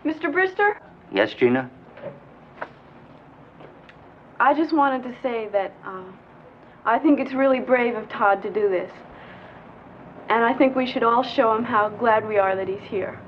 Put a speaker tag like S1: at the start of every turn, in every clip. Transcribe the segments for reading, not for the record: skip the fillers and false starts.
S1: Mr. Brister?
S2: Yes, Gina?
S1: I just wanted to say that I think it's really brave of Todd to do this. And I think we should all show him how glad we are that he's here.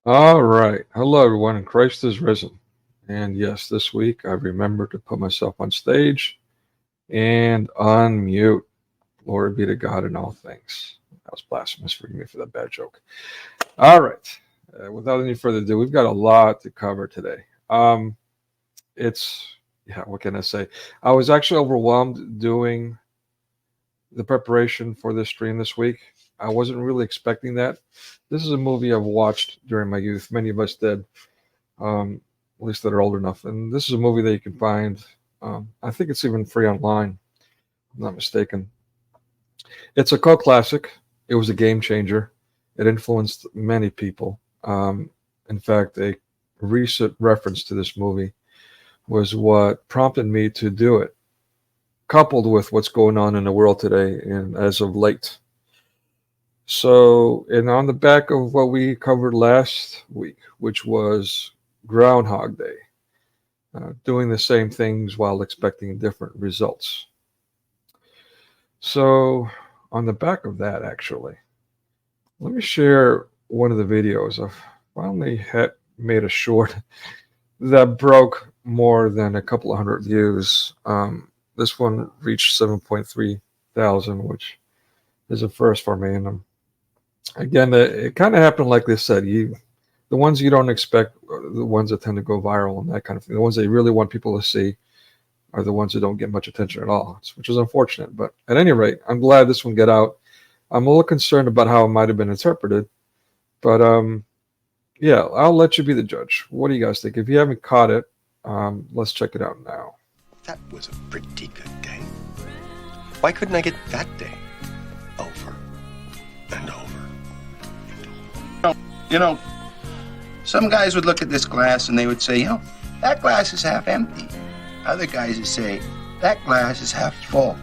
S3: All right. Hello, everyone, and Christ is risen. And yes, this week I remembered to put myself on stage and unmute. Glory be to God in all things. That was blasphemous. Forgive me for that bad joke. All right. Without any further ado, we've got a lot to cover today. What can I say? I was actually overwhelmed doing the preparation for this stream this week. I wasn't really expecting that. This is a movie I've watched during my youth. Many of us did, at least that are old enough. And this is a movie that you can find. I think it's even free online, if I'm not mistaken. It's a cult classic. It was a game changer. It influenced many people. In fact, a recent reference to this movie was what prompted me to do it, coupled with what's going on in the world today and as of late. So, and on the back of what we covered last week, which was Groundhog Day, doing the same things while expecting different results. So, on the back of that, actually, let me share one of the videos. I finally made a short that broke more than a couple of hundred views. This one reached 7.3 thousand, which is a first for me. And again, it kind of happened like they said. The ones you don't expect are the ones that tend to go viral and that kind of thing. The ones that you really want people to see are the ones that don't get much attention at all, which is unfortunate. But at any rate, I'm glad this one got out. I'm a little concerned about how it might have been interpreted. But yeah, I'll let you be the judge. What do you guys think? If you haven't caught it, let's check it out now.
S4: That was a pretty good day. Why couldn't I get that day over and over?
S5: You know, some guys would look at this glass and they would say, that glass is half empty. Other guys would say, that glass is half full.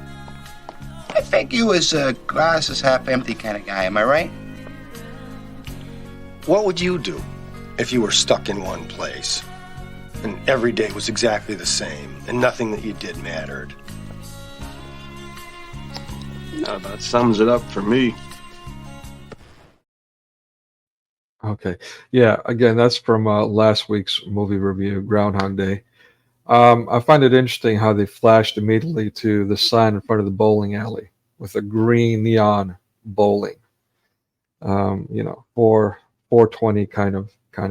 S5: I think you was a glass is half empty kind of guy, am I right?
S4: What would you do if you were stuck in one place and every day was exactly the same and nothing that you did mattered?
S6: No, that sums it up for me.
S3: Okay. Yeah, again, that's from last week's movie review, Groundhog Day. I find it interesting how they flashed immediately to the sign in front of the bowling alley with a green neon bowling. For 420 kind of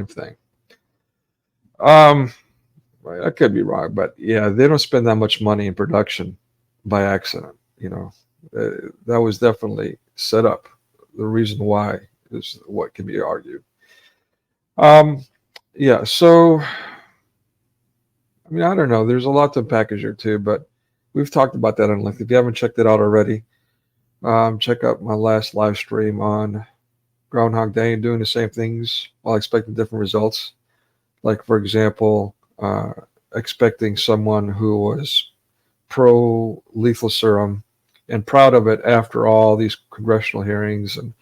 S3: thing. I could be wrong, but yeah, they don't spend that much money in production by accident. That was definitely set up. The reason why is what can be argued. Yeah, so I mean, I don't know. There's a lot to package here too, but we've talked about that on length. If you haven't checked it out already, check out my last live stream on Groundhog Day and doing the same things while expecting different results. Like, for example, expecting someone who was pro lethal serum and proud of it after all these congressional hearings and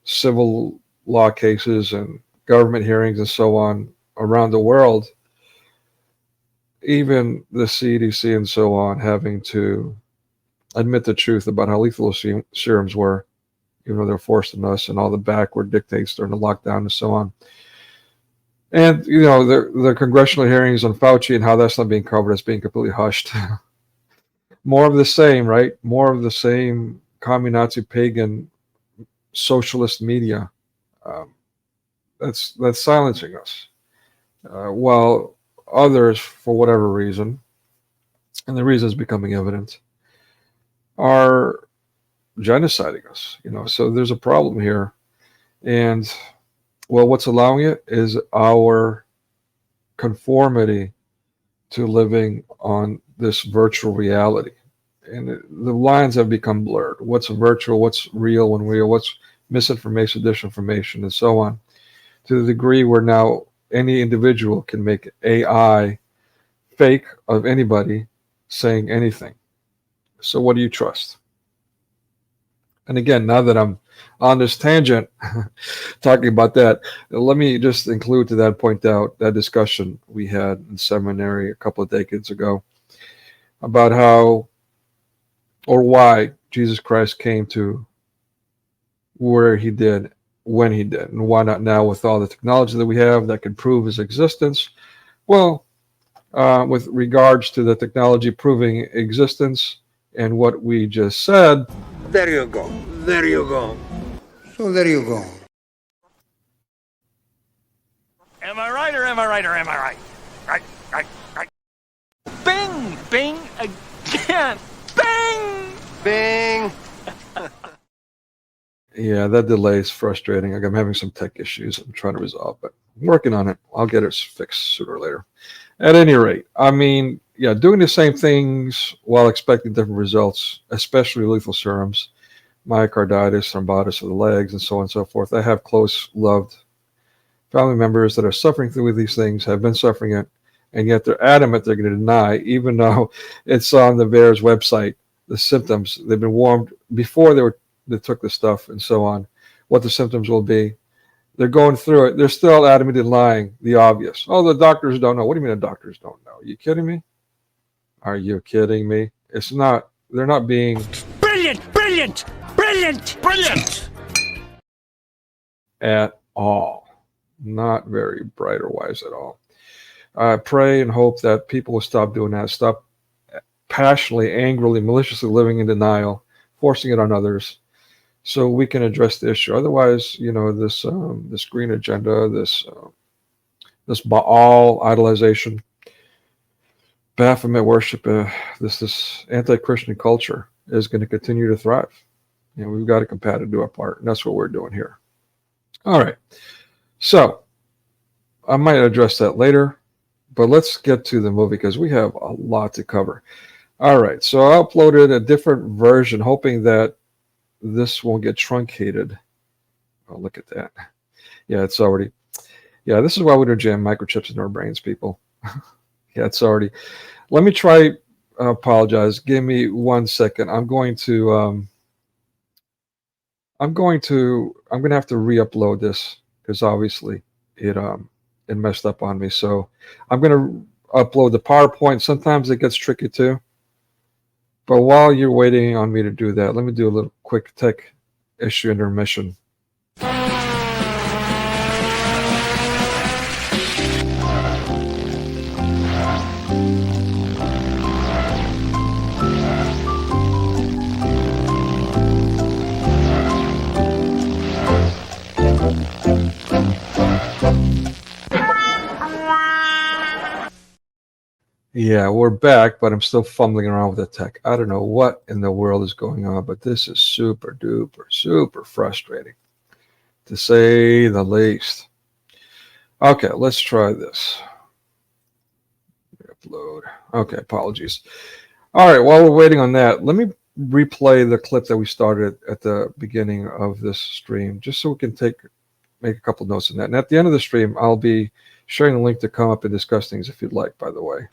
S3: civil law cases and government hearings and so on around the world, even the CDC and so on having to admit the truth about how lethal serums were, even though they're forcing us and all the backward dictates during the lockdown and so on. And, the congressional hearings on Fauci and how that's not being covered as being completely hushed. More of the same, right? More of the same Commi-Natzi-pagan socialist media. That's silencing us. While others, for whatever reason, and the reason is becoming evident, are genociding us. So there's a problem here. And, well, what's allowing it is our conformity to living on this virtual reality. And the lines have become blurred. What's virtual, what's real when real, what's misinformation, disinformation, and so on. To the degree where now any individual can make AI fake of anybody saying anything. So what do you trust? And again, now that I'm on this tangent, talking about that, let me just include to that, point out that discussion we had in seminary a couple of decades ago about how or why Jesus Christ came to where he did, when he did, and why not now with all the technology that we have that can prove his existence. Well, with regards to the technology proving existence and what we just said,
S2: there you go. There you go.
S5: So there you go.
S2: Am I right or am I right or am I right? Right. Bing! Bing again! Bing!
S4: Bing!
S3: yeah, that delay is frustrating. I'm having some tech issues I'm trying to resolve, but I'm working on it. I'll get it fixed sooner or later. At any rate, I mean, yeah, doing the same things while expecting different results, especially lethal serums, myocarditis, thrombosis of the legs, and so on and so forth. I have close, loved family members that are suffering through these things, have been suffering it, and yet they're adamant they're going to deny, even though it's on the VAERS website, the symptoms. They've been warned before they took the stuff and so on, what the symptoms will be. They're going through it. They're still adamantly lying the obvious. Oh, the doctors don't know. What do you mean the doctors don't know? Are you kidding me? Are you kidding me? It's not. They're not being
S2: Brilliant
S3: at all. Not very bright or wise at all. I pray and hope that people will stop doing that. Stop passionately, angrily, maliciously living in denial, forcing it on others, so we can address the issue. Otherwise, this green agenda, this Baal idolization, Baphomet worship, this anti-Christian culture is going to continue to thrive. We've got to combat it, do our part, and that's what we're doing here. All right. So I might address that later, but let's get to the movie because we have a lot to cover. All right. So I uploaded a different version, hoping that this won't get truncated. Oh, look at that. Yeah, it's already. Yeah, this is why we don't jam microchips into our brains, people. Yeah, it's already. Let me try. Apologize. Give me 1 second. I'm going to have to re-upload this because obviously it messed up on me. So I'm going to upload the PowerPoint. Sometimes it gets tricky too. But while you're waiting on me to do that, let me do a little quick tech issue intermission. Yeah, we're back, but I'm still fumbling around with the tech. I don't know what in the world is going on, but this is super duper, super frustrating, to say the least. Okay, let's try this. Upload. Okay, apologies. All right, while we're waiting on that, let me replay the clip that we started at the beginning of this stream, just so we can make a couple notes on that. And at the end of the stream, I'll be sharing the link to come up and discuss things if you'd like, by the way.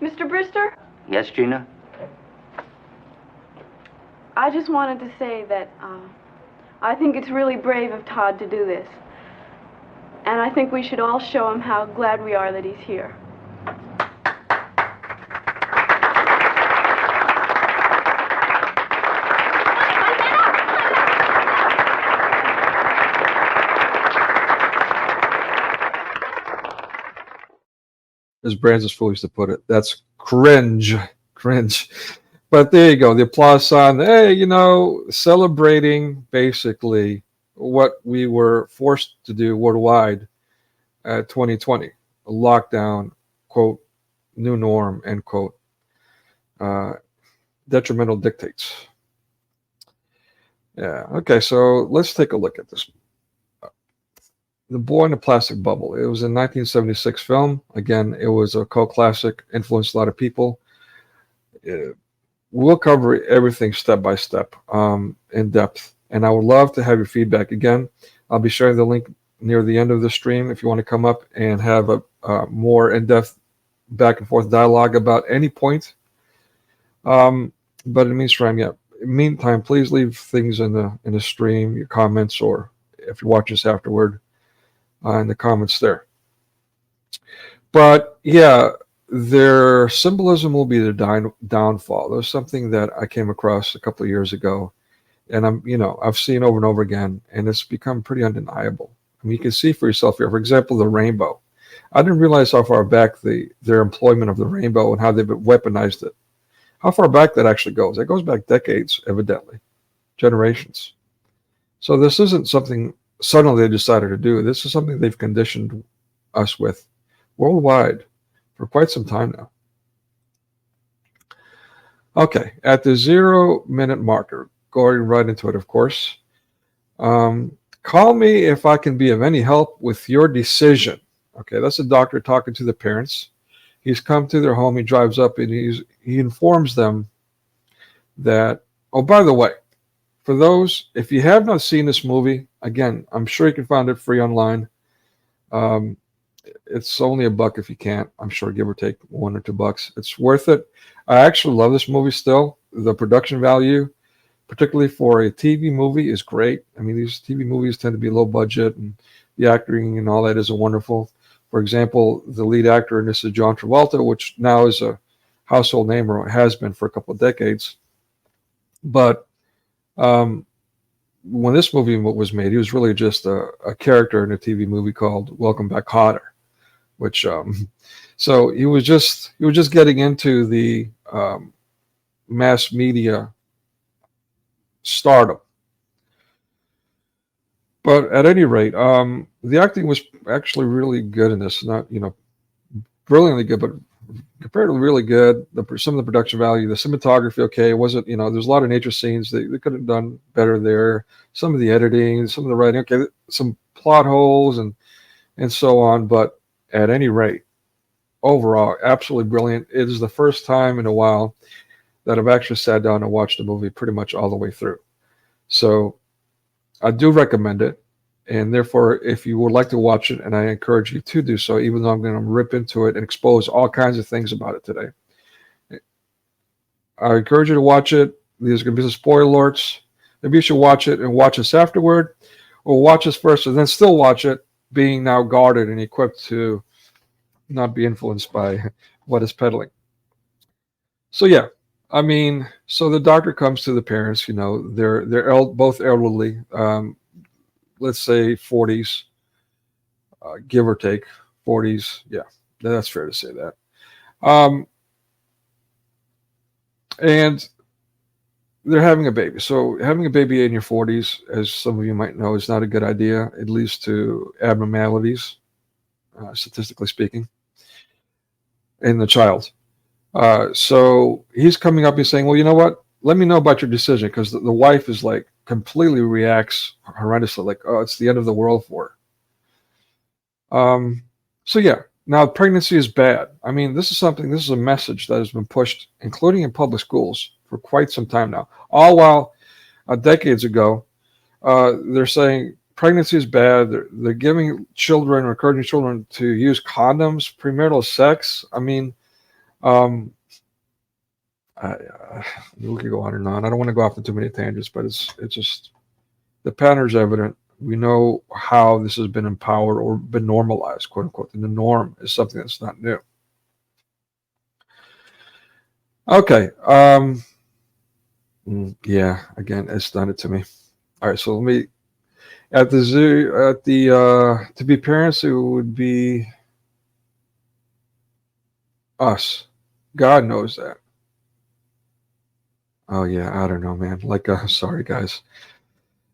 S1: Mr. Brister,
S6: Yes, Gina?
S1: I just wanted to say that I think it's really brave of Todd to do this. And I think we should all show him how glad we are that he's here.
S3: As Brands is foolish to put it, that's cringe. But there you go, the applause sign. Hey, celebrating basically what we were forced to do worldwide at 2020, a lockdown, quote, new norm, end quote, detrimental dictates. Yeah, okay, so let's take a look at this. The Boy in the Plastic Bubble. It was a 1976 film. Again, it was a cult classic, influenced a lot of people. We'll cover everything step by step, in depth. And I would love to have your feedback. Again, I'll be sharing the link near the end of the stream if you want to come up and have a more in-depth back and forth dialogue about any point. But in the meantime, please leave things in the stream, your comments, or if you watch this afterward, in the comments there. But yeah, their symbolism will be their downfall. There's something that I came across a couple of years ago, and I've seen over and over again, and it's become pretty undeniable. I mean, you can see for yourself here. For example, the rainbow. I didn't realize how far back their employment of the rainbow and how they've weaponized it. How far back that actually goes? It goes back decades, evidently, generations. So this isn't something suddenly they decided to do. This is something they've conditioned us with worldwide for quite some time now. Okay, at the 0-minute marker, going right into it, of course. Call me if I can be of any help with your decision. Okay, that's a doctor talking to the parents. He's come to their home. He drives up and he informs them that, oh, by the way, for those, if you have not seen this movie, again, I'm sure you can find it free online. It's only $1 if you can't. I'm sure, give or take $1 or $2. It's worth it. I actually love this movie still. The production value, particularly for a TV movie, is great. I mean, these TV movies tend to be low budget, and the acting and all that is wonderful. For example, the lead actor in this is John Travolta, which now is a household name, or has been for a couple of decades. But when this movie was made, he was really just a character in a TV movie called Welcome Back, Kotter, which so he was just getting into the mass media stardom. But at any rate, the acting was actually really good in this. Not brilliantly good, but comparatively really good. Some of the production value, the cinematography, okay, it wasn't, there's a lot of nature scenes. They could have done better there. Some of the editing, some of the writing, okay, some plot holes and so on. But at any rate, overall, absolutely brilliant. It is the first time in a while that I've actually sat down and watched the movie pretty much all the way through. So I do recommend it. And therefore, if you would like to watch it, and I encourage you to do so, even though I'm going to rip into it and expose all kinds of things about it today, I encourage you to watch it. There's going to be some spoiler alerts. Maybe you should watch it and watch us afterward, or watch us first and then still watch it, being now guarded and equipped to not be influenced by what is peddling. So yeah, I mean, so the doctor comes to the parents. They're both elderly. Let's say 40s, give or take 40s. Yeah, that's fair to say that. And they're having a baby. So having a baby in your 40s, as some of you might know, is not a good idea. It leads to abnormalities, statistically speaking, in the child. So he's coming up and saying, well, you know what? Let me know about your decision, because the wife is like completely reacts horrendously, like, oh, it's the end of the world for her. So yeah, now pregnancy is bad. I mean, this is a message that has been pushed, including in public schools, for quite some time now. All while decades ago, they're saying pregnancy is bad. They're giving children, or encouraging children to use condoms, premarital sex. I mean, we could go on and on. I don't want to go off on too many tangents, but it's just the pattern is evident. We know how this has been empowered or been normalized, quote unquote. And the norm is something that's not new. Okay. Yeah. Again, it's done it to me. All right. So let me. At the zoo, to be parents, it would be us. God knows that. Oh yeah, I don't know, man. Like, sorry guys.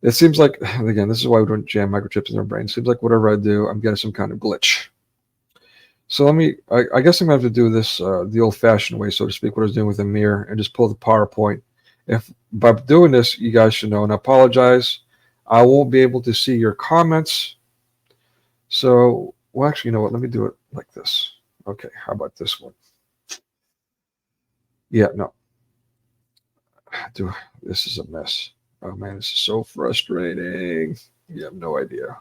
S3: It seems like, again, this is why we don't jam microchips in our brain. It seems like whatever I do, I'm getting some kind of glitch. So I guess I'm going to have to do this the old-fashioned way, so to speak, what I was doing with Amir, and just pull the PowerPoint. If by doing this, you guys should know, and I apologize, I won't be able to see your comments. So, well, actually, you know what? Let me do it like this. Okay, how about this one? Yeah, no. This is a mess. Oh man, this is so frustrating. You have no idea.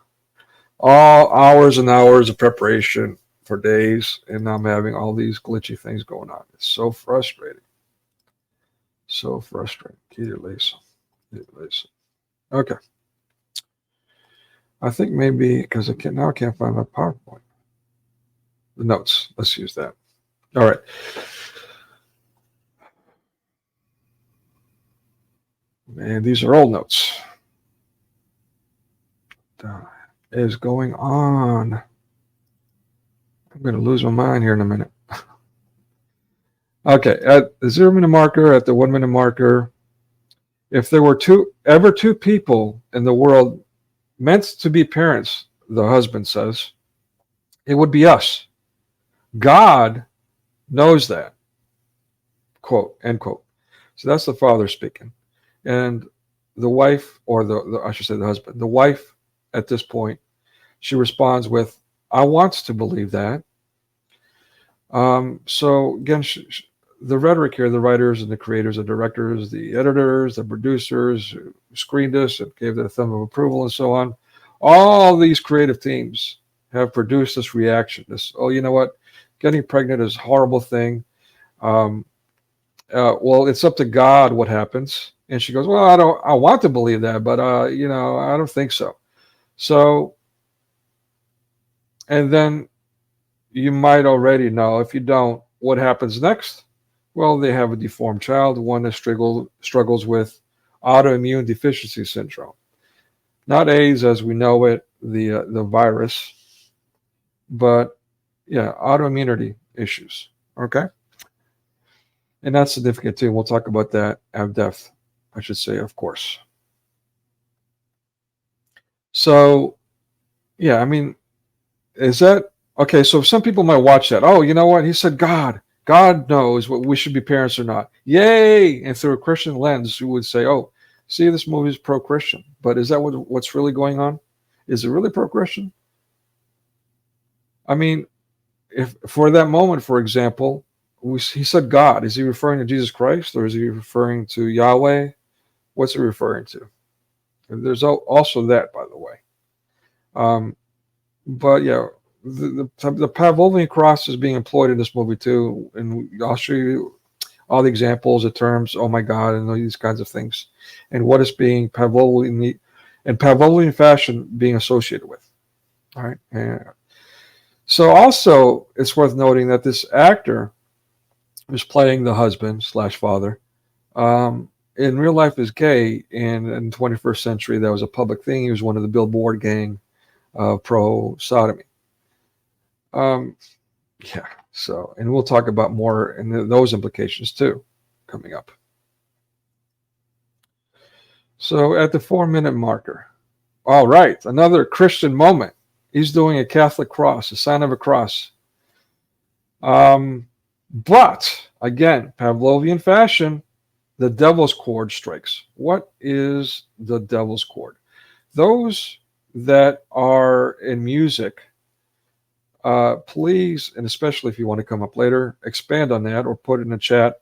S3: All hours and hours of preparation for days, and I'm having all these glitchy things going on. It's so frustrating. So frustrating. Okay. I think maybe because I can't find my PowerPoint. The notes. Let's use that. All right. Man, these are old notes. What is going on? I'm going to lose my mind here in a minute. Okay, at the 0 minute marker, at the 1 minute marker, if there were ever two people in the world meant to be parents, the husband says, it would be us. God knows that. Quote, end quote. So that's the father speaking. And the wife, or I should say the husband, the wife at this point, she responds with, I want to believe that. So again, the rhetoric here, the writers and the creators, the directors, the editors, the producers who screened this and gave the thumb of approval and so on, all these creative teams have produced this reaction. This, oh, you know what? Getting pregnant is a horrible thing. Well, it's up to God what happens. And she goes, well, I want to believe that, but, I don't think so. So, and then you might already know, if you don't, what happens next? Well, they have a deformed child, one that struggles with autoimmune deficiency syndrome. Not AIDS as we know it, the virus, but yeah, autoimmunity issues. Okay? And that's significant too. We'll talk about that at depth, I should say, of course. So, yeah, I mean, is that okay? So some people might watch that. Oh, you know what? He said God knows what we should be parents or not. Yay! And through a Christian lens, you would say, oh, see, this movie is pro-Christian. But is that what's really going on? Is it really pro-Christian? I mean, if for that moment, for example, he said God. Is he referring to Jesus Christ, or is he referring to Yahweh? What's he referring to? There's also that, by the way. But yeah, the Pavlovian cross is being employed in this movie too, and I'll show you all the examples, the terms. Oh my God, and all these kinds of things, and what is being Pavlovian fashion being associated with. All right. And so also, it's worth noting that this actor who's playing the husband / father, in real life is gay, and in the 21st century, that was a public thing. He was one of the Billboard gang pro-sodomy. Yeah, so, and we'll talk about more and those implications too, coming up. So at the 4-minute marker, all right, another Christian moment. He's doing a Catholic cross, a sign of a cross. But again, Pavlovian fashion, the devil's chord strikes. What is the devil's chord? Those that are in music, please, and especially if you want to come up later, expand on that or put it in the chat.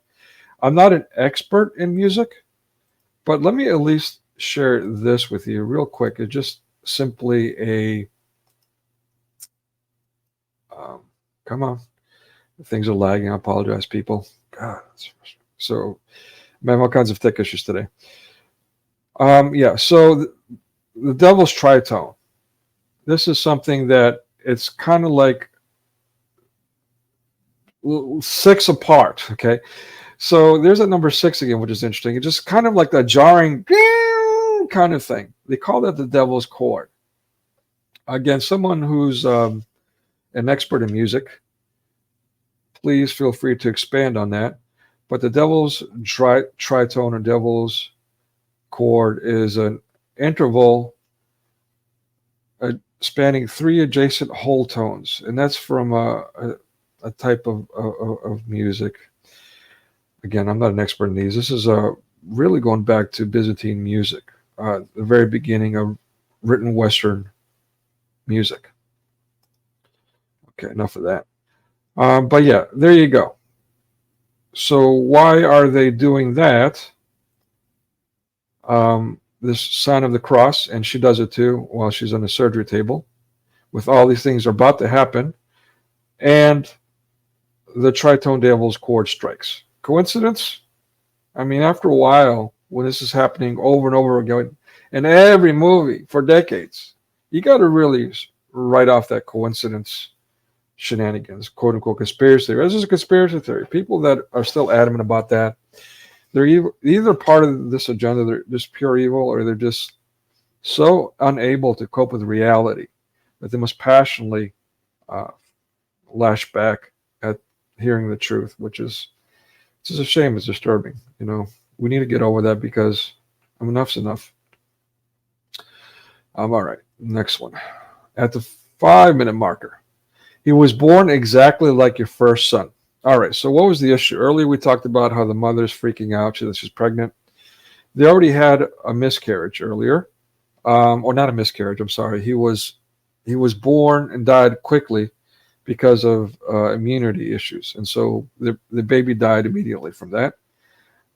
S3: I'm not an expert in music, but let me at least share this with you real quick. It's just simply a, come on, things are lagging. I apologize, people. God, so I'm having all kinds of tech issues today. Yeah, so the devil's tritone. This is something that it's kind of like 6 apart, okay? So there's that number 6 again, which is interesting. It's just kind of like that jarring kind of thing. They call that the devil's chord. Again, someone who's an expert in music, please feel free to expand on that. But the devil's tritone or devil's chord is an interval spanning 3 adjacent whole tones, and that's from a type of music. Again, I'm not an expert in these. This is really going back to Byzantine music, the very beginning of written Western music. Okay, enough of that. But yeah, there you go. So why are they doing that? This sign of the cross, and she does it too while she's on the surgery table, with all these things are about to happen, and the tritone devil's chord strikes. Coincidence? I mean, after a while, when this is happening over and over again in every movie for decades, you got to really write off that coincidence shenanigans, quote unquote conspiracy theory. This is a conspiracy theory. People that are still adamant about that, they're either part of this agenda, they're just pure evil, or they're just so unable to cope with reality that they must passionately lash back at hearing the truth, which is, it's just a shame. It's disturbing. You know, we need to get over that because enough's enough. All right, next one. At the 5-minute marker, he was born exactly like your first son. All right, so what was the issue? Earlier we talked about how the mother's freaking out. She's pregnant. They already had a miscarriage earlier. Or not a miscarriage, I'm sorry. He was born and died quickly because of immunity issues. And so the baby died immediately from that.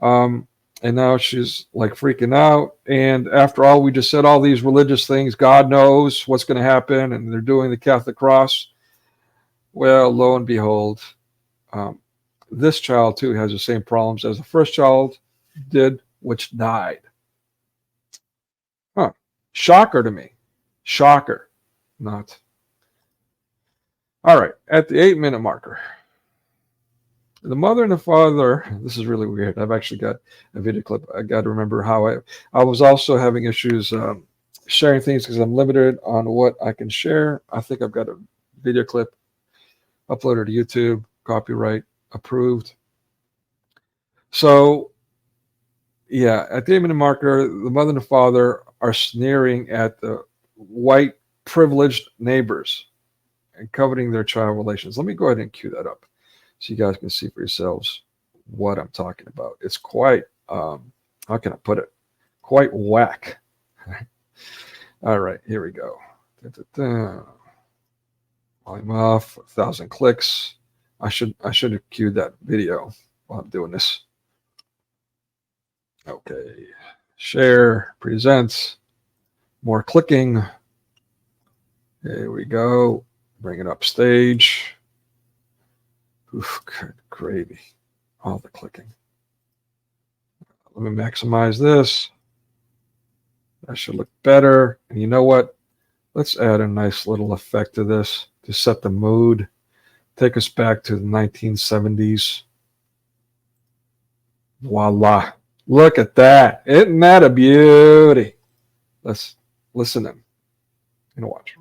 S3: And now she's like freaking out. And after all, we just said all these religious things. God knows what's going to happen. And they're doing the Catholic cross. Well, lo and behold, this child too has the same problems as the first child did, which died. Huh. Shocker to me. Shocker. Not. All right. At the 8-minute marker, the mother and the father, this is really weird. I've actually got a video clip. I got to remember how I was also having issues sharing things because I'm limited on what I can share. I think I've got a video clip uploaded to YouTube, copyright approved. So, yeah, at the 8-minute marker, the mother and the father are sneering at the white privileged neighbors and coveting their child relations. Let me go ahead and cue that up so you guys can see for yourselves what I'm talking about. It's quite, how can I put it? Quite whack. All right, here we go. Volume off, 1,000 clicks. I should have queued that video while I'm doing this. Okay, share, presents, more clicking. Here we go. Bring it up stage. Oof, good gravy. All the clicking. Let me maximize this. That should look better. And you know what? Let's add a nice little effect to this to set the mood. Take us back to the 1970s. Voila. Look at that. Isn't that a beauty? Let's listen in and watch.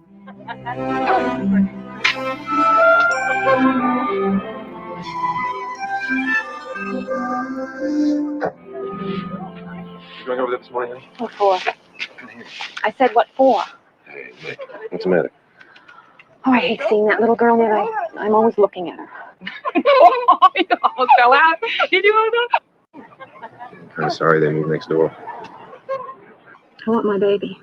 S6: Going over the up this morning, honey?
S7: What for? I said, what for?
S6: Hey, Nick, what's the matter?
S7: Oh, I hate seeing that little girl, Ned. I'm always looking at her. Oh, you almost fell out. Did you?
S6: I'm kind of sorry they moved next door.
S7: I want my baby.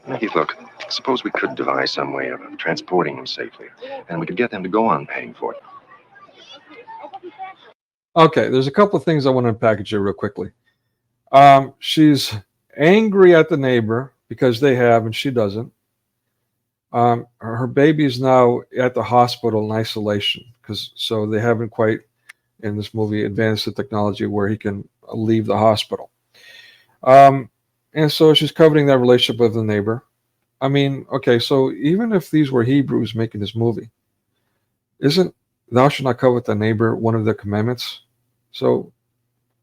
S6: Nicky, look, suppose we could devise some way of transporting him safely, and we could get them to go on paying for it.
S3: Okay, there's a couple of things I want to unpackage here real quickly. She's angry at the neighbor because they have and she doesn't. Her baby is now at the hospital in isolation so they haven't quite, in this movie, advanced the technology where he can leave the hospital. And so she's coveting that relationship with the neighbor. I mean, okay, so even if these were Hebrews making this movie, isn't thou shalt not covet thy neighbor one of the commandments? So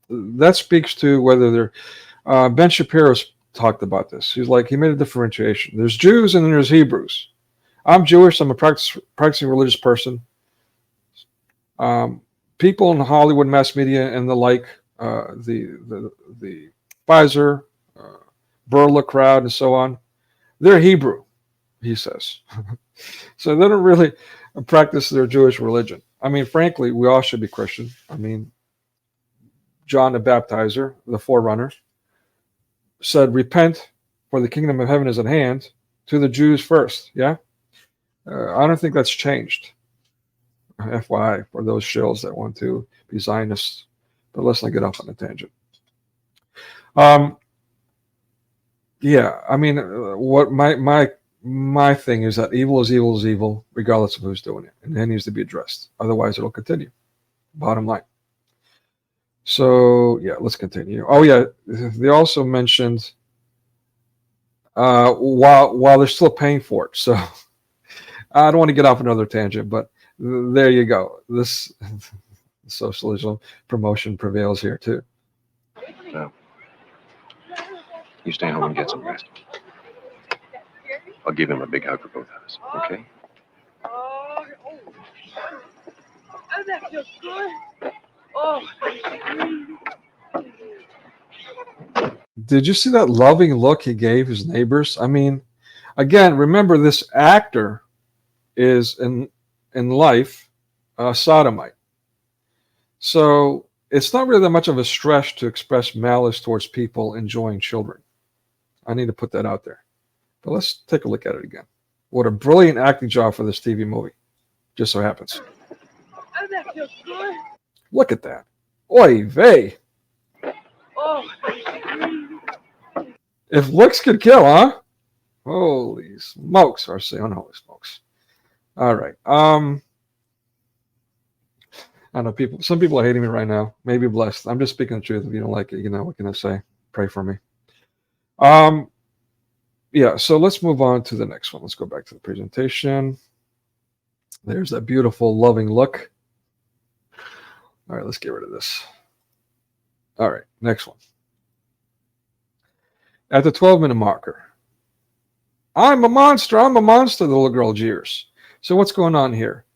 S3: that speaks to whether they're... Ben Shapiro's talked about this. He's like, he made a differentiation. There's Jews and then there's Hebrews. I'm Jewish. I'm a practicing religious person. People in Hollywood, mass media, and the like, the Pfizer, Burla crowd, and so on, they're Hebrew, he says. So they don't really practice their Jewish religion. I mean, frankly, we all should be Christian. I mean, John the Baptizer, the forerunner, said, repent, for the kingdom of heaven is at hand, to the Jews first. Yeah? I don't think that's changed. FYI, for those shills that want to be Zionists. But let's not get off on a tangent. Yeah, I mean, what my thing is that evil is evil is evil, regardless of who's doing it. And that needs to be addressed. Otherwise, it'll continue. Bottom line. So, yeah, let's continue. Oh, yeah, they also mentioned while they're still paying for it. So I don't want to get off another tangent, but there you go. This socialism promotion prevails here, too.
S6: No. You stay home and get some rest. I'll give him a big hug for both of us, okay?
S8: Oh, that feels good. Oh.
S3: Did you see that loving look he gave his neighbors? I mean, again, remember this actor is in life a sodomite. So it's not really that much of a stretch to express malice towards people enjoying children. I need to put that out there. But let's take a look at it again. What a brilliant acting job for this TV movie. Just so happens.
S8: Oh, that feels good.
S3: Look at that. Oy vey.
S8: Oh.
S3: If looks could kill, huh? Holy smokes, or say unholy smokes. All right. I know some people are hating me right now. Maybe blessed. I'm just speaking the truth. If you don't like it, you know, what can I say? Pray for me. Yeah, so let's move on to the next one. Let's go back to the presentation. There's that beautiful, loving look. All right, let's get rid of this. All right, next one. At the 12-minute marker. I'm a monster, the little girl jeers. So what's going on here?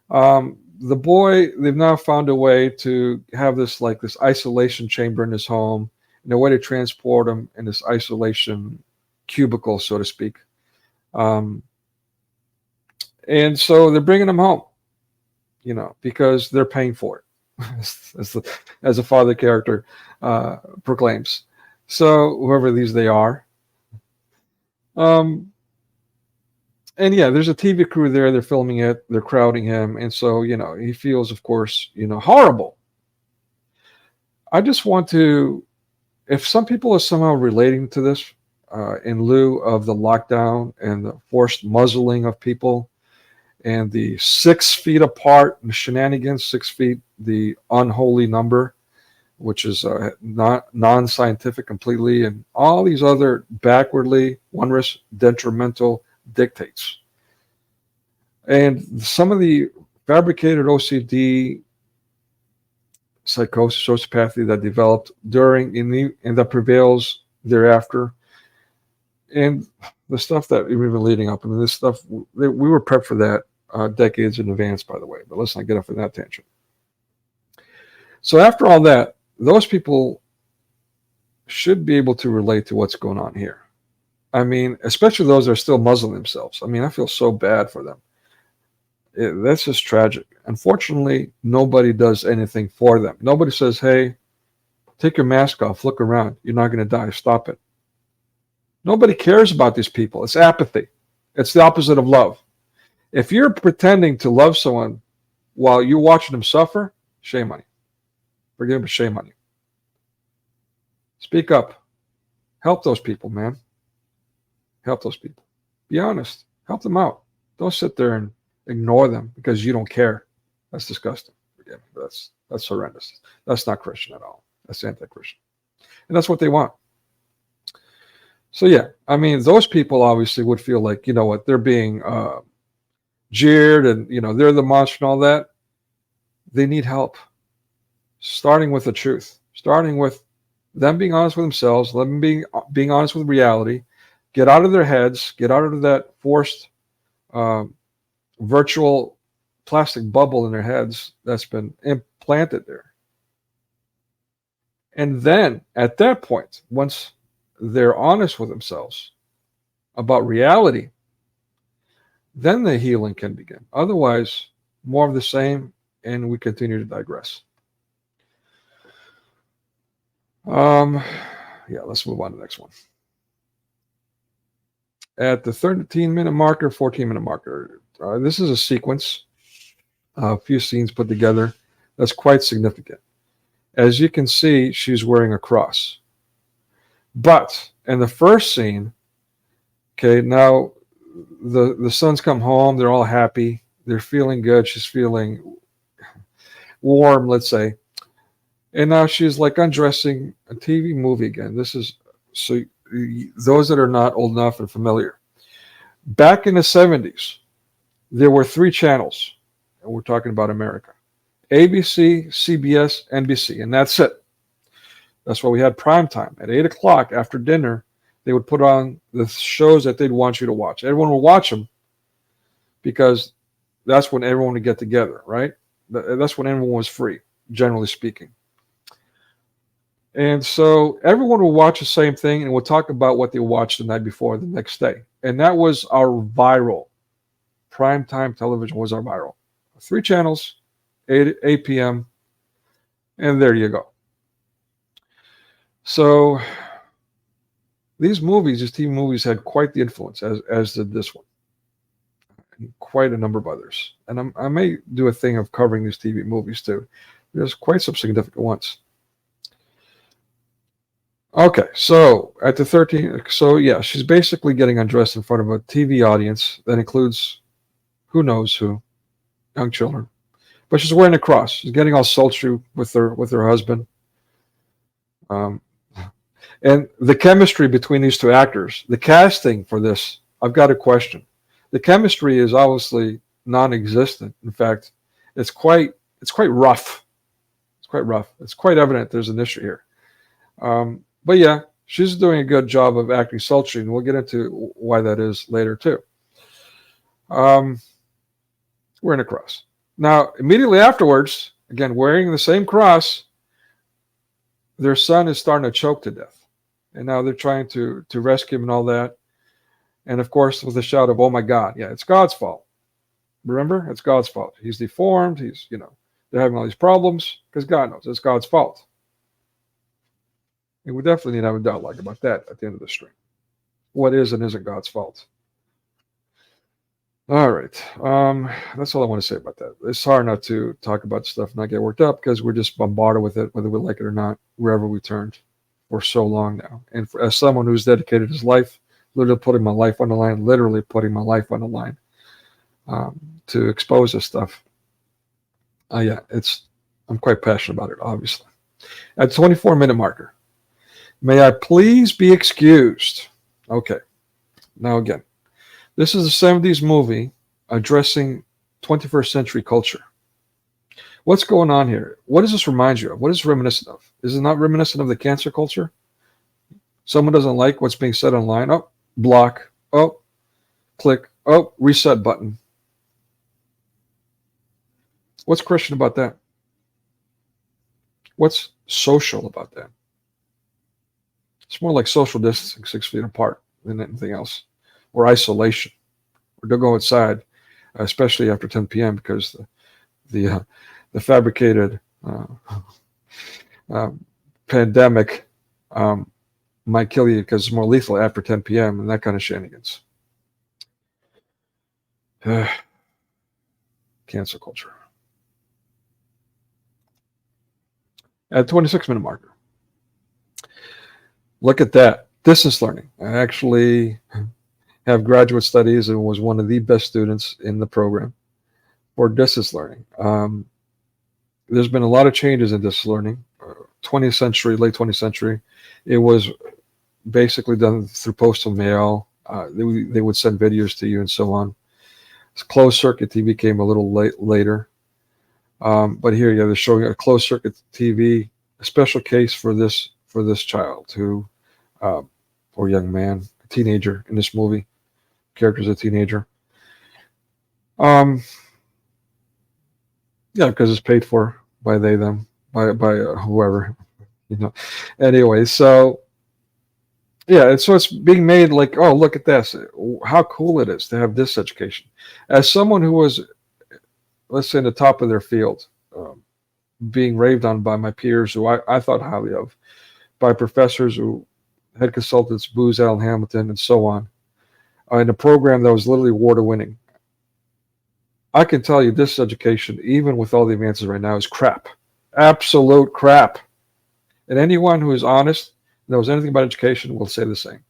S3: The boy, they've now found a way to have this isolation chamber in his home, and a way to transport him in this isolation cubicle, so to speak. And so they're bringing him home, you know, because they're paying for it, as the father character proclaims. So whoever they are. And yeah, there's a TV crew there. They're filming it. They're crowding him. And so, you know, he feels, of course, you know, horrible. I just want to, if some people are somehow relating to this in lieu of the lockdown and the forced muzzling of people and the 6 feet apart, the shenanigans, 6 feet, the unholy number, which is not non-scientific completely, and all these other backwardly, onerous, detrimental dictates. And some of the fabricated OCD, psychosis, sociopathy that developed during and that prevails thereafter, and the stuff that we've been leading up. I mean, this stuff, we were prepped for that decades in advance, by the way, but let's not get off on that tangent. So after all that, those people should be able to relate to what's going on here. I mean, especially those that are still muzzling themselves. I mean, I feel so bad for them. That's just tragic. Unfortunately, nobody does anything for them. Nobody says, hey, take your mask off, look around. You're not going to die. Stop it. Nobody cares about these people. It's apathy. It's the opposite of love. If you're pretending to love someone while you're watching them suffer, shame on you. Forgive me, shame on you. Speak up. Help those people, man. Help those people. Be honest. Help them out. Don't sit there and ignore them because you don't care. That's disgusting. Forgive me. That's horrendous. That's not Christian at all. That's anti-Christian. And that's what they want. So yeah, I mean, those people obviously would feel like, you know what, they're being jeered and, you know, they're the monster and all that. They need help. Starting with the truth. Starting with them being honest with themselves, them being honest with reality. Get out of their heads. Get out of that forced virtual plastic bubble in their heads that's been implanted there. And then at that point, once they're honest with themselves about reality, then the healing can begin. Otherwise, more of the same, and we continue to digress. Yeah, let's move on to the next one. At the 13-minute marker, 14-minute marker, this is a sequence, a few scenes put together that's quite significant. As you can see, she's wearing a cross. But in the first scene, okay, now the sons come home, they're all happy, they're feeling good, she's feeling warm, let's say. And now she's like undressing a TV movie again. This is, so those that are not old enough and familiar. Back in the 70s, there were 3 channels, and we're talking about America. ABC, CBS, NBC, and that's it. That's why we had prime time. At 8 o'clock after dinner, they would put on the shows that they'd want you to watch. Everyone would watch them because that's when everyone would get together, right? That's when everyone was free, generally speaking. And so everyone will watch the same thing and we'll talk about what they watched the night before, the next day. And that was our viral. Primetime television was our viral. 3 channels, 8 p.m., and there you go. So these movies, these TV movies had quite the influence, as did this one. And quite a number of others. And I may do a thing of covering these TV movies too. There's quite some significant ones. Okay, so at the 13, so yeah, she's basically getting undressed in front of a TV audience that includes who knows who, young children. But she's wearing a cross. She's getting all sultry with her husband. And the chemistry between these 2 actors, the casting for this, I've got a question. The chemistry is obviously non-existent. In fact, it's quite rough. It's quite rough. It's quite evident there's an issue here. But yeah, she's doing a good job of acting sultry, and we'll get into why that is later too. Wearing a cross. Now, immediately afterwards, again, wearing the same cross, their son is starting to choke to death. And now they're trying to rescue him and all that. And of course, with a shout of, oh my God, yeah, it's God's fault. Remember? It's God's fault. He's deformed. He's, you know, they're having all these problems because God knows it's God's fault. And we definitely need to have a dialogue about that at the end of the stream. What is and isn't God's fault? All right. That's all I want to say about that. It's hard not to talk about stuff and not get worked up because we're just bombarded with it, whether we like it or not, wherever we turned for so long now. And as someone who's dedicated his life, literally putting my life on the line, to expose this stuff. Yeah, I'm quite passionate about it, obviously. At 24-minute marker, may I please be excused? Okay. Now again, this is a 70s movie addressing 21st century culture. What's going on here? What does this remind you of? What is it reminiscent of? Is it not reminiscent of the cancer culture? Someone doesn't like what's being said online. Oh, block. Oh, click. Oh, reset button. What's Christian about that? What's social about that? It's more like social distancing, 6 feet apart, than anything else, or isolation. Or don't go outside, especially after 10 p.m. because the fabricated pandemic might kill you because it's more lethal after 10 p.m. and that kind of shenanigans. Cancel culture. At 26-minute marker. Look at that. Distance learning. I actually have graduate studies and was one of the best students in the program for distance learning. There's been a lot of changes in distance learning. 20th century, late 20th century, it was basically done through postal mail. They would send videos to you and so on. Closed circuit TV came a little later. But here, they're showing a closed circuit TV, a special case for this child who, or young man, a teenager in this movie. Character's a teenager. Because it's paid for by they, them, by whoever, Anyway, so and so it's being made like, oh, look at this, how cool it is to have this education. As someone who was, let's say, in the top of their field, being raved on by my peers who I thought highly of, by professors who head consultants, Booz Allen Hamilton, and so on, in a program that was literally award-winning. I can tell you this education, even with all the advances right now, is crap. Absolute crap. And anyone who is honest, knows anything about education, will say the same.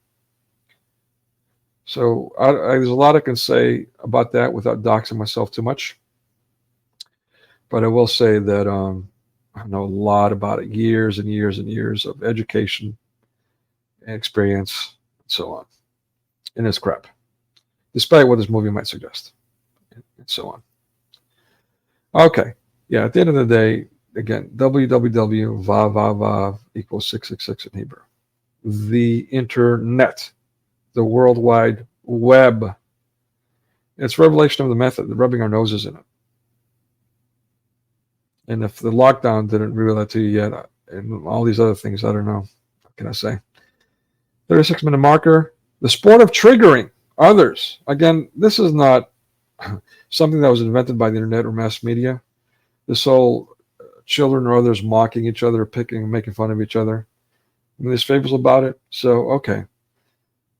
S3: So there's a lot I can say about that without doxing myself too much. But I will say that I know a lot about it, years and years and years of education and experience and so on. And it's crap, despite what this movie might suggest and so on. Okay, at the end of the day, again, www, vav, vav, vav, equals 666 in Hebrew. The internet, the World Wide Web. It's revelation of the method, the rubbing our noses in it. And if the lockdown didn't reveal that to you yet, and all these other things, I don't know. What can I say? 36-minute marker. The sport of triggering others. Again, this is not something that was invented by the internet or mass media. This whole children or others mocking each other, picking and making fun of each other. I mean, there's fables about it. So, okay.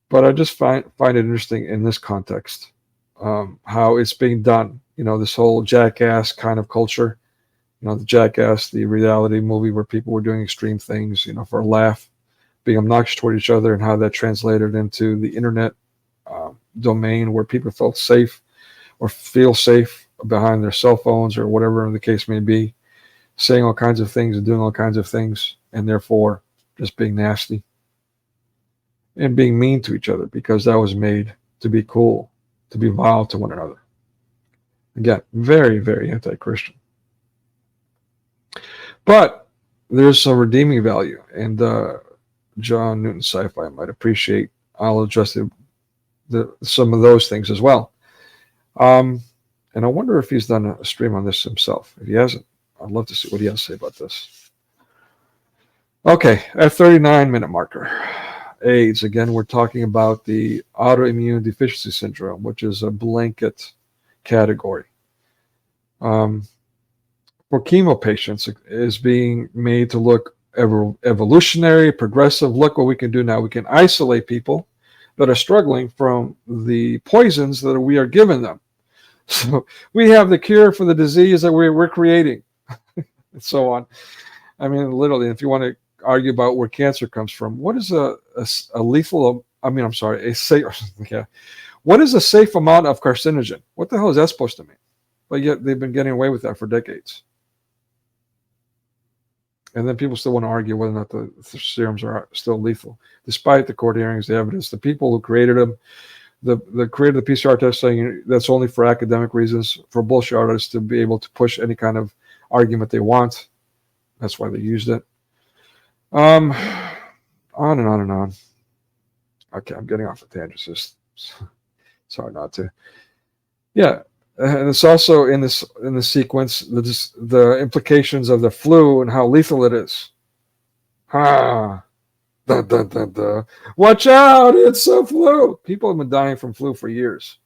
S3: But I just find it interesting in this context, how it's being done. This whole jackass kind of culture. The Jackass, the reality movie where people were doing extreme things, for a laugh, being obnoxious toward each other, and how that translated into the internet domain where people felt safe or feel safe behind their cell phones or whatever the case may be, saying all kinds of things and doing all kinds of things, and therefore just being nasty and being mean to each other because that was made to be cool, to be vile to one another. Again, very, very anti-Christian. But there's some redeeming value, and John Newton Sci-Fi might appreciate. I'll address some of those things as well. And I wonder if he's done a stream on this himself. If he hasn't, I'd love to see what he has to say about this. Okay, at 39-minute marker, AIDS. Again, we're talking about the autoimmune deficiency syndrome, which is a blanket category. For chemo patients, is being made to look evolutionary, progressive. Look what we can do now. We can isolate people that are struggling from the poisons that we are giving them. So we have the cure for the disease that we're creating, and so on. I mean, literally, if you want to argue about where cancer comes from, what is a lethal? A safe. Yeah, what is a safe amount of carcinogen? What the hell is that supposed to mean? But yet they've been getting away with that for decades. And then people still want to argue whether or not the serums are still lethal, despite the court hearings, the evidence, the people who created them, the creator of the PCR test saying that's only for academic reasons, for bullshit artists to be able to push any kind of argument they want. That's why they used it. On and on and on. Okay, I'm getting off the tangents. It's hard not to. Yeah. And it's also in the sequence the implications of the flu and how lethal it is. Dun, dun, dun, dun. Watch out, it's a flu. People have been dying from flu for years.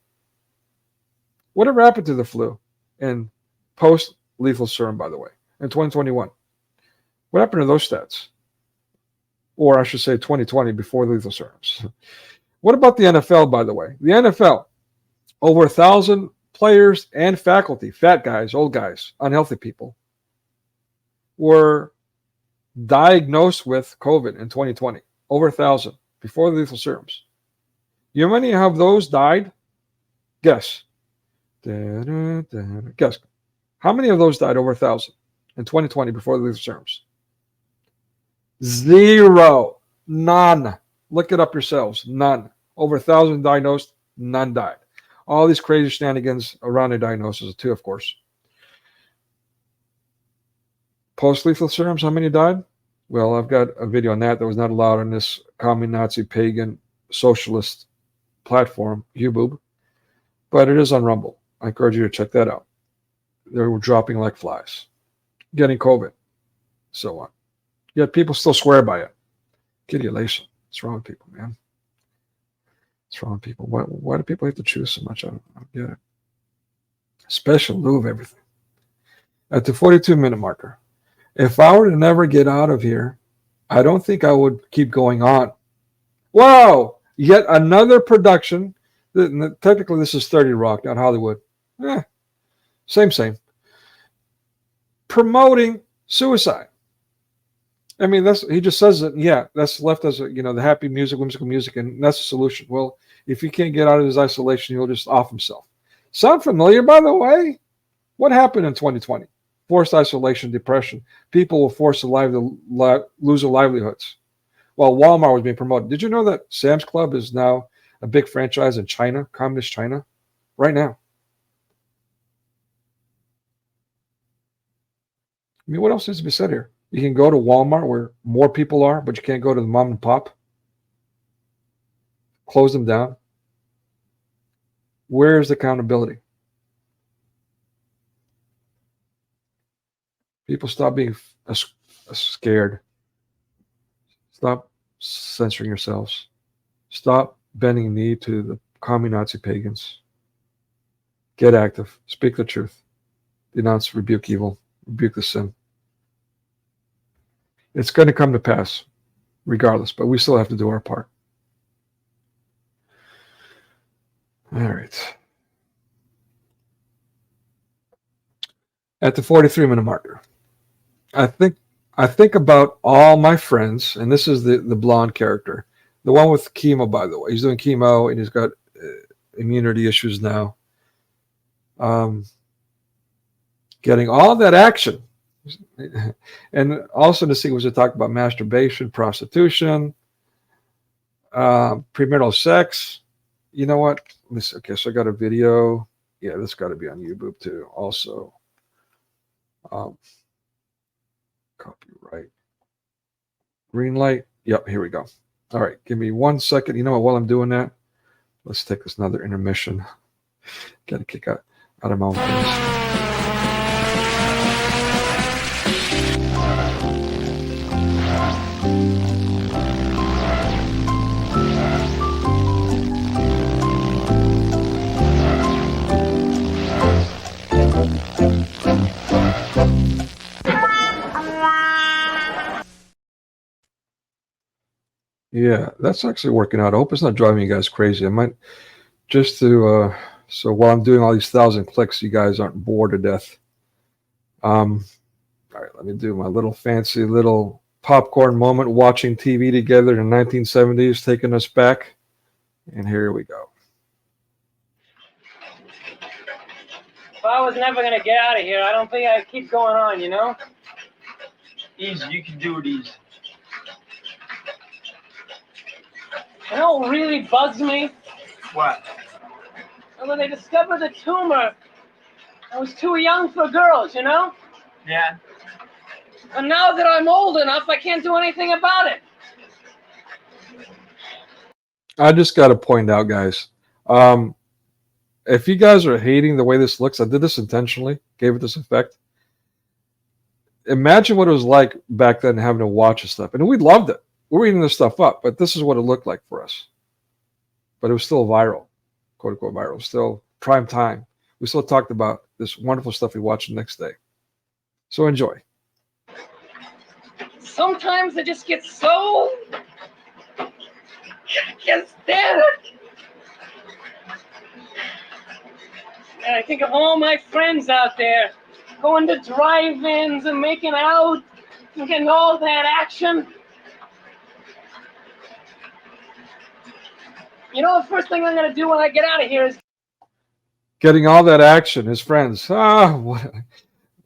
S3: Whatever happened to the flu in post-lethal serum, by the way, in 2021? What happened to those stats? Or I should say 2020, before lethal serums. What about the NFL, by the way? The NFL, over 1,000 players and faculty, fat guys, old guys, unhealthy people, were diagnosed with COVID in 2020. Over 1,000 before the lethal serums. You know how many of those died? Guess. Guess. How many of those died over 1,000 in 2020 before the lethal serums? 0. None. Look it up yourselves. None. Over 1,000 diagnosed, none died. All these crazy shenanigans around the diagnosis too, of course. Post-lethal serums, how many died? Well, I've got a video on that was not allowed on this Commi-Natzi-pagan socialist platform, YouBoob, but it is on Rrummble. I encourage you to check that out. They were dropping like flies, getting COVID, so on. Yet people still swear by it. Kidiolation. What's wrong with people, man? What's wrong with people? Why do people have to choose so much? I don't get it. Special lieu of everything. At the 42-minute marker, if I were to never get out of here, I don't think I would keep going on. Whoa! Yet another production. Technically, this is 30 Rock, not Hollywood. Same. Promoting suicide. I mean, he just says it. Yeah, that's left as the happy music, whimsical music, and that's the solution. Well, if he can't get out of his isolation, he'll just off himself. Sound familiar, by the way? What happened in 2020? Forced isolation, depression. People were forced to lose their livelihoods while Walmart was being promoted. Did you know that Sam's Club is now a big franchise in China, communist China, right now? I mean, what else needs to be said here? You can go to Walmart where more people are, but you can't go to the mom and pop. Close them down. Where's the accountability? People stop being scared. Stop censoring yourselves. Stop bending the knee to the Commi-Natzi-pagans. Get active. Speak the truth. Denounce, rebuke evil. Rebuke the sin. It's going to come to pass, regardless, but we still have to do our part. All right. At the 43-minute marker, I think about all my friends, and this is the blonde character, the one with chemo, by the way. He's doing chemo, and he's got immunity issues now. Getting all that action. And also the sequence to talk about masturbation, prostitution, premarital sex. You know what? Okay, so I got a video. Yeah, this got to be on YouBoob too. Also, copyright. Green light. Yep, here we go. All right, give me 1 second. You know what? While I'm doing that, let's take this another intermission. Got to kick out of my own face. Yeah, that's actually working out. I hope it's not driving you guys crazy. I might just to so while I'm doing all these 1,000 clicks, you guys aren't bored to death. All right, let me do my little fancy little popcorn moment, watching TV together in the 1970s, taking us back. And here we go.
S9: If I was never going to get out of here, I don't think I'd keep going on, you know?
S2: Easy, you can do it easy.
S9: You know what really bugs me?
S2: What?
S9: When they discovered the tumor, I was too young for girls, you know?
S2: Yeah.
S9: And now that I'm old enough, I can't do anything about it.
S3: I just got to point out, guys, if you guys are hating the way this looks, I did this intentionally, gave it this effect. Imagine what it was like back then having to watch this stuff. And we loved it. we're eating this stuff up, but this is what it looked like for us. But it was still viral, quote unquote viral, still prime time. We still talked about this wonderful stuff we watched the next day. So enjoy.
S9: Sometimes I just get so... I can't stand it. And I think of all my friends out there going to drive-ins and making out and getting all that action. You know, the first thing I'm going to do when I get out of here is...
S3: Getting all that action, his friends. What?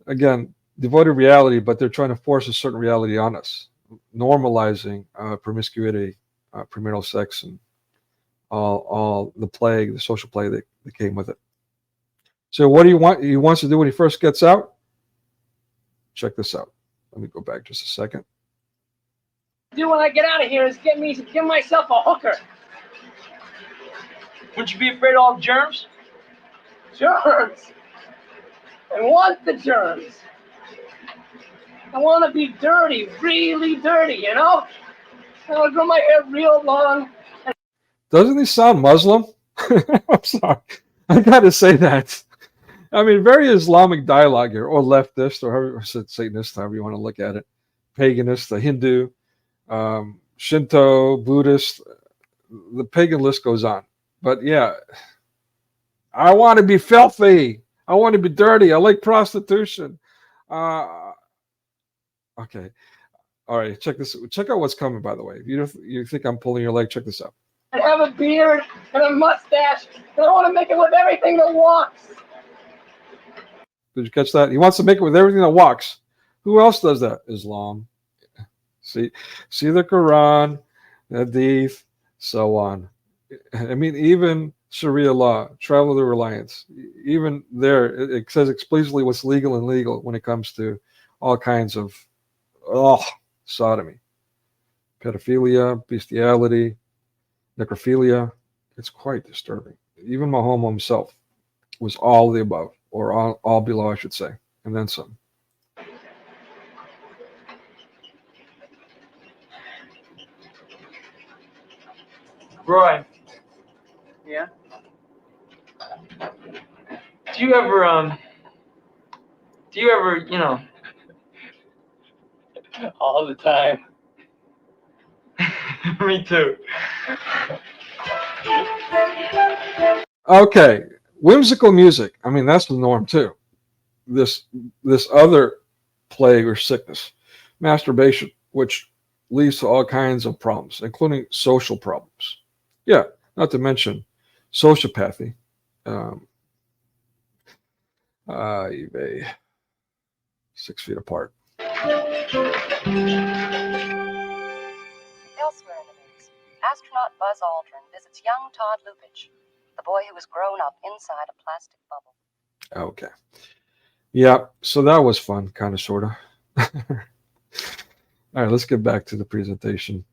S3: Again, devoid of reality, but they're trying to force a certain reality on us, normalizing promiscuity, premarital sex, and all the plague, the social plague that came with it. So what do you want? He wants to do when he first gets out? Check this out. Let me go back just a second.
S9: Do when I get out of here is give myself a hooker.
S2: Wouldn't you be afraid of all the germs?
S9: Germs. I want the germs. I want to be dirty, really dirty, you know? I want to grow my hair real long.
S3: Doesn't he sound Muslim? I'm sorry. I got to say that. I mean, very Islamic dialogue here, or leftist, or however, Satanist, however you want to look at it. Paganist, the Hindu, Shinto, Buddhist, the pagan list goes on. But yeah, I want to be filthy. I want to be dirty. I like prostitution. Okay. All right. Check this. Check out what's coming, by the way. If you think I'm pulling your leg, check this out.
S9: I have a beard and a mustache, and I want to make it with everything that walks.
S3: Did you catch that? He wants to make it with everything that walks. Who else does that? Islam. See the Quran, the Hadith, so on. I mean, even Sharia law, travel to reliance, even there, it says explicitly what's legal and illegal when it comes to all kinds of sodomy, pedophilia, bestiality, necrophilia. It's quite disturbing. Even Mahomet himself was all of the above, or all below, I should say, and then some.
S2: Roy. Yeah? Do you ever, you know...
S9: All the time.
S2: Me too.
S3: Okay, whimsical music. I mean, that's the norm too. This other plague or sickness, masturbation, which leads to all kinds of problems, including social problems. Yeah, not to mention sociopathy. eBay, 6 feet apart.
S10: Elsewhere in the news, astronaut Buzz Aldrin visits young Todd Lupich, the boy who was grown up inside a plastic bubble.
S3: Okay. Yeah, so that was fun, kind of, sort of. All right, let's get back to the presentation.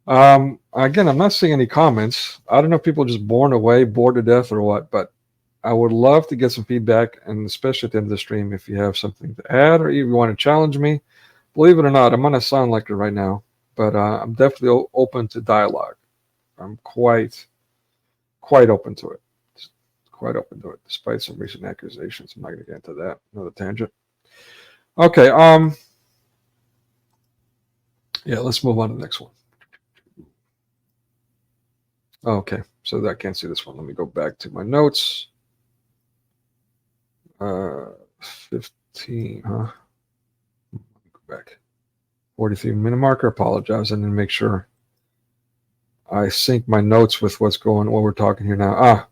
S3: Again, I'm not seeing any comments. I don't know if people are just born away, bored to death or what, but I would love to get some feedback, and especially at the end of the stream, if you have something to add or if you want to challenge me. Believe it or not, I'm going to sound like it right now, but I'm definitely open to dialogue. I'm quite open to it. Quite open to it, despite some recent accusations. I'm not going to get into that. Another tangent. Okay. Yeah, let's move on to the next one. Okay, so I can't see this one. Let me go back to my notes. 15, huh? Let me go back. 43-minute marker. Apologize. I didn't make sure I sync my notes with what we're talking here now. All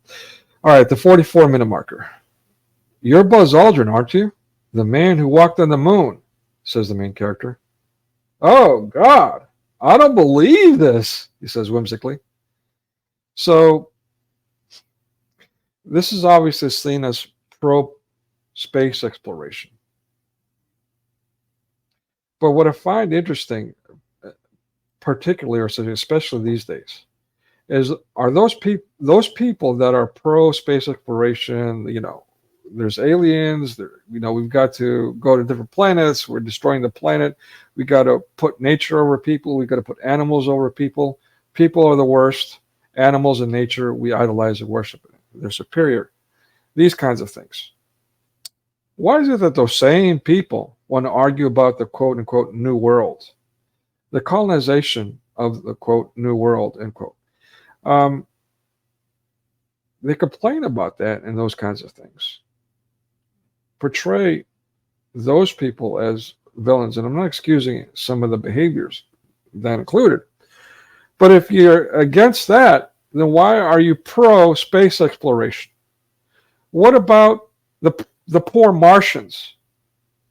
S3: right, the 44-minute marker. You're Buzz Aldrin, aren't you? The man who walked on the moon, says the main character. Oh, God, I don't believe this, he says whimsically. So this is obviously seen as pro-space exploration. But what I find interesting, particularly, or especially these days, are those people that are pro-space exploration, there's aliens. We've got to go to different planets. We're destroying the planet. We got to put nature over people. We got to put animals over people. People are the worst. Animals and nature, we idolize and worship. They're superior. These kinds of things. Why is it that those same people want to argue about the quote unquote new world, the colonization of the quote new world, end quote? They complain about that and those kinds of things. Portray those people as villains, and I'm not excusing some of the behaviors that included. But if you're against that, then why are you pro space exploration? What about the poor Martians?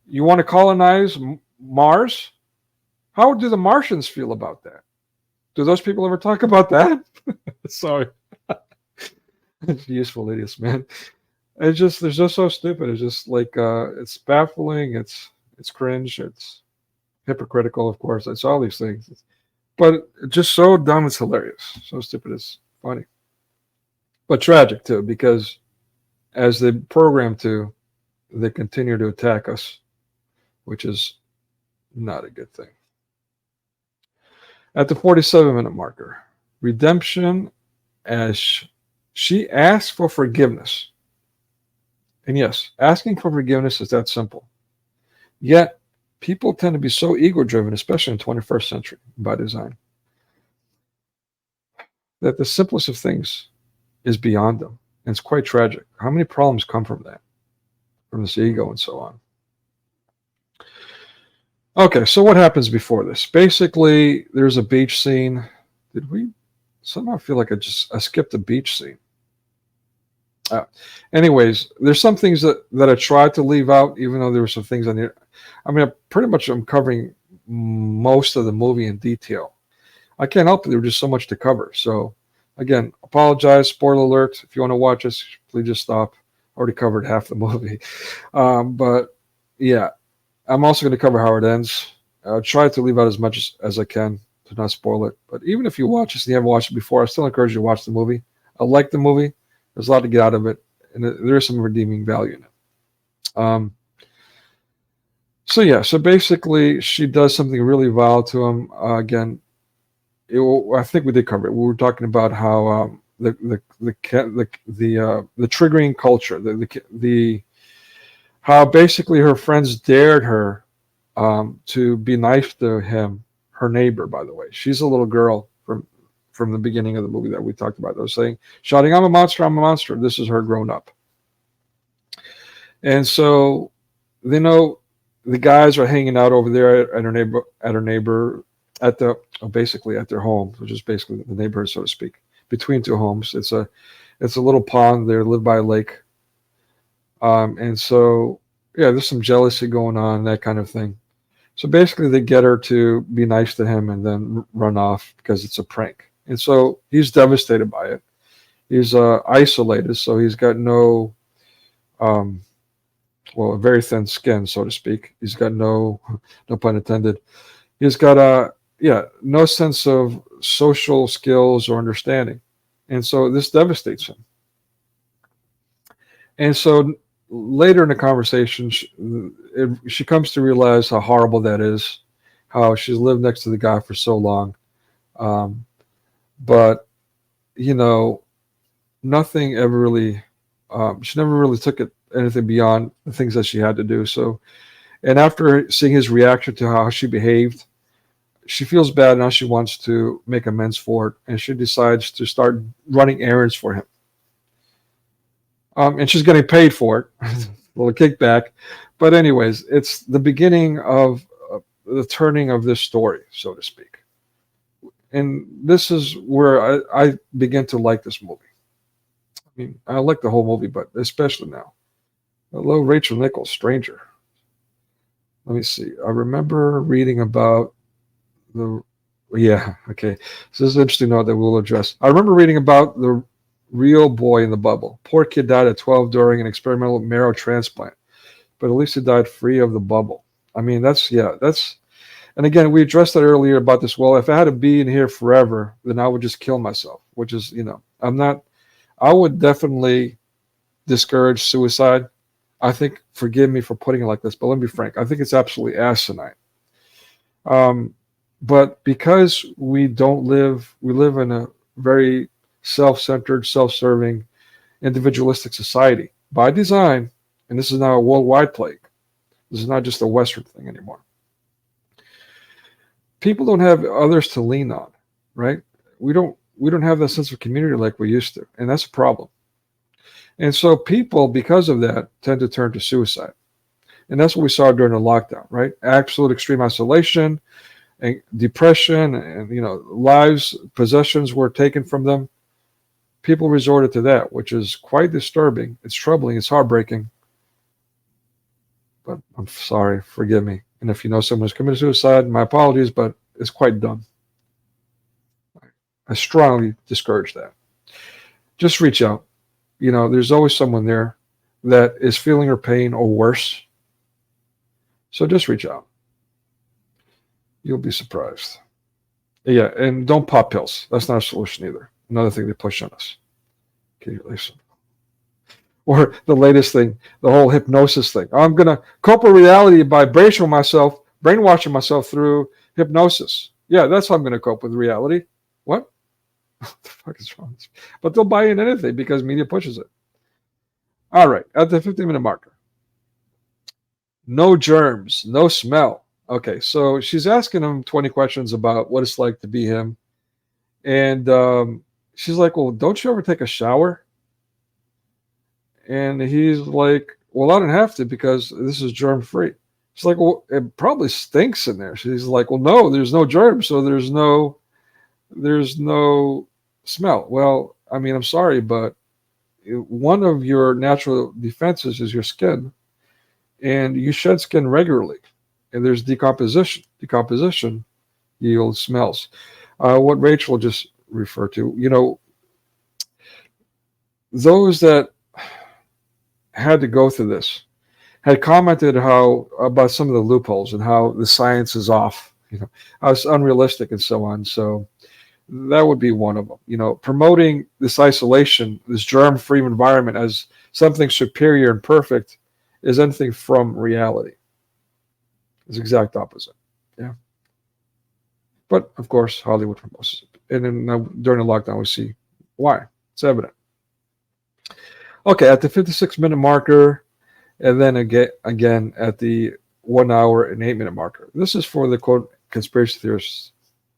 S3: You want to colonize Mars? How do the Martians feel about that? Do those people ever talk about that? Sorry. It's useful idiots, man. They're just so stupid. It's just like it's baffling, it's cringe, it's hypocritical, of course. It's all these things. But just so dumb, it's hilarious. So stupid, it's funny. But tragic, too, because as they program to, they continue to attack us, which is not a good thing. At the 47-minute marker, redemption as she asks for forgiveness. And yes, asking for forgiveness is that simple. Yet, people tend to be so ego-driven, especially in the 21st century by design, that the simplest of things is beyond them. And it's quite tragic. How many problems come from that? From this ego and so on. Okay, so what happens before this? Basically, there's a beach scene. Did we somehow feel like I skipped the beach scene? Anyways, there's some things that I tried to leave out, even though there were some things on here. I mean, pretty much I'm covering most of the movie in detail. I can't help it. There was just so much to cover. So, again, apologize. Spoiler alert. If you want to watch this, please just stop. Already covered half the movie. But, yeah, I'm also going to cover how it ends. I'll try to leave out as much as I can to not spoil it. But even if you watch this and you haven't watched it before, I still encourage you to watch the movie. I like the movie. There's a lot to get out of it, and there is some redeeming value in it. So basically, she does something really vile to him. Again, I think we did cover it. We were talking about how the triggering culture, how basically her friends dared her to be nice to him. Her neighbor, by the way, she's a little girl from the beginning of the movie that we talked about. They were saying, shouting, I'm a monster, I'm a monster. This is her grown up. And so they know the guys are hanging out over there at basically at their home, which is basically the neighborhood, so to speak, between two homes. It's a little pond. They live by a lake. And so, yeah, there's some jealousy going on, that kind of thing. So basically they get her to be nice to him and then run off because it's a prank. And so he's devastated by it. He's isolated, so he's got no, very thin skin, so to speak. He's got no pun intended. He's got no sense of social skills or understanding. And so this devastates him. And so later in the conversation, she comes to realize how horrible that is, how she's lived next to the guy for so long. But, nothing ever really, she never really took anything beyond the things that she had to do. So, and after seeing his reaction to how she behaved, she feels bad. Now she wants to make amends for it. And she decides to start running errands for him. And she's getting paid for it, a little kickback. But anyways, it's the beginning of the turning of this story, so to speak. And this is where I begin to like this movie. I mean, I like the whole movie, but especially now. Hello, Rachel Nichols, Stranger. Let me see. I remember reading about So this is an interesting note that we'll address. I remember reading about the real boy in the bubble. Poor kid died at 12 during an experimental marrow transplant, but at least he died free of the bubble. I mean, and again, we addressed that earlier about this. Well, if I had to be in here forever, then I would just kill myself, which is, I would definitely discourage suicide. I think, forgive me for putting it like this, but let me be frank, I think it's absolutely asinine. But because we live in a very self-centered, self-serving, individualistic society by design, and this is now a worldwide plague. This is not just a Western thing anymore. People don't have others to lean on, right? We don't have that sense of community like we used to, and that's a problem. And so people, because of that, tend to turn to suicide. And that's what we saw during the lockdown, right? Absolute extreme isolation and depression, and lives, possessions were taken from them. People resorted to that, which is quite disturbing. It's troubling. It's heartbreaking. But I'm sorry. Forgive me. And if you know someone who's committed suicide, my apologies, but it's quite dumb. I strongly discourage that. Just reach out. There's always someone there that is feeling your pain or worse. So just reach out. You'll be surprised. Yeah, and don't pop pills. That's not a solution either. Another thing they push on us. Okay, listen. Or the latest thing, the whole hypnosis thing. I'm going to cope with reality by brainwashing myself through hypnosis. Yeah, that's how I'm going to cope with reality. What? What the fuck is wrong? But they'll buy in anything because media pushes it. All right, at the 15-minute marker. No germs, no smell. Okay, so she's asking him 20 questions about what it's like to be him. And she's like, well, don't you ever take a shower? And he's like, well, I don't have to because this is germ-free. She's like, well, it probably stinks in there. She's like, well, no, there's no germs, so there's no smell. Well, I mean, I'm sorry, but one of your natural defenses is your skin, and you shed skin regularly, and there's decomposition. Decomposition yields smells. What Rachel just referred to, those that had to go through this had commented about some of the loopholes and how the science is off, how it's unrealistic and so on. So that would be one of them. Promoting this isolation, this germ-free environment as something superior and perfect is anything from reality. It's the exact opposite. Yeah. But of course, Hollywood promotes it. And then during the lockdown, we see why. It's evident. Okay, at the 56-minute marker, and then again at the 1 hour and 8-minute marker. This is for the quote conspiracy theorists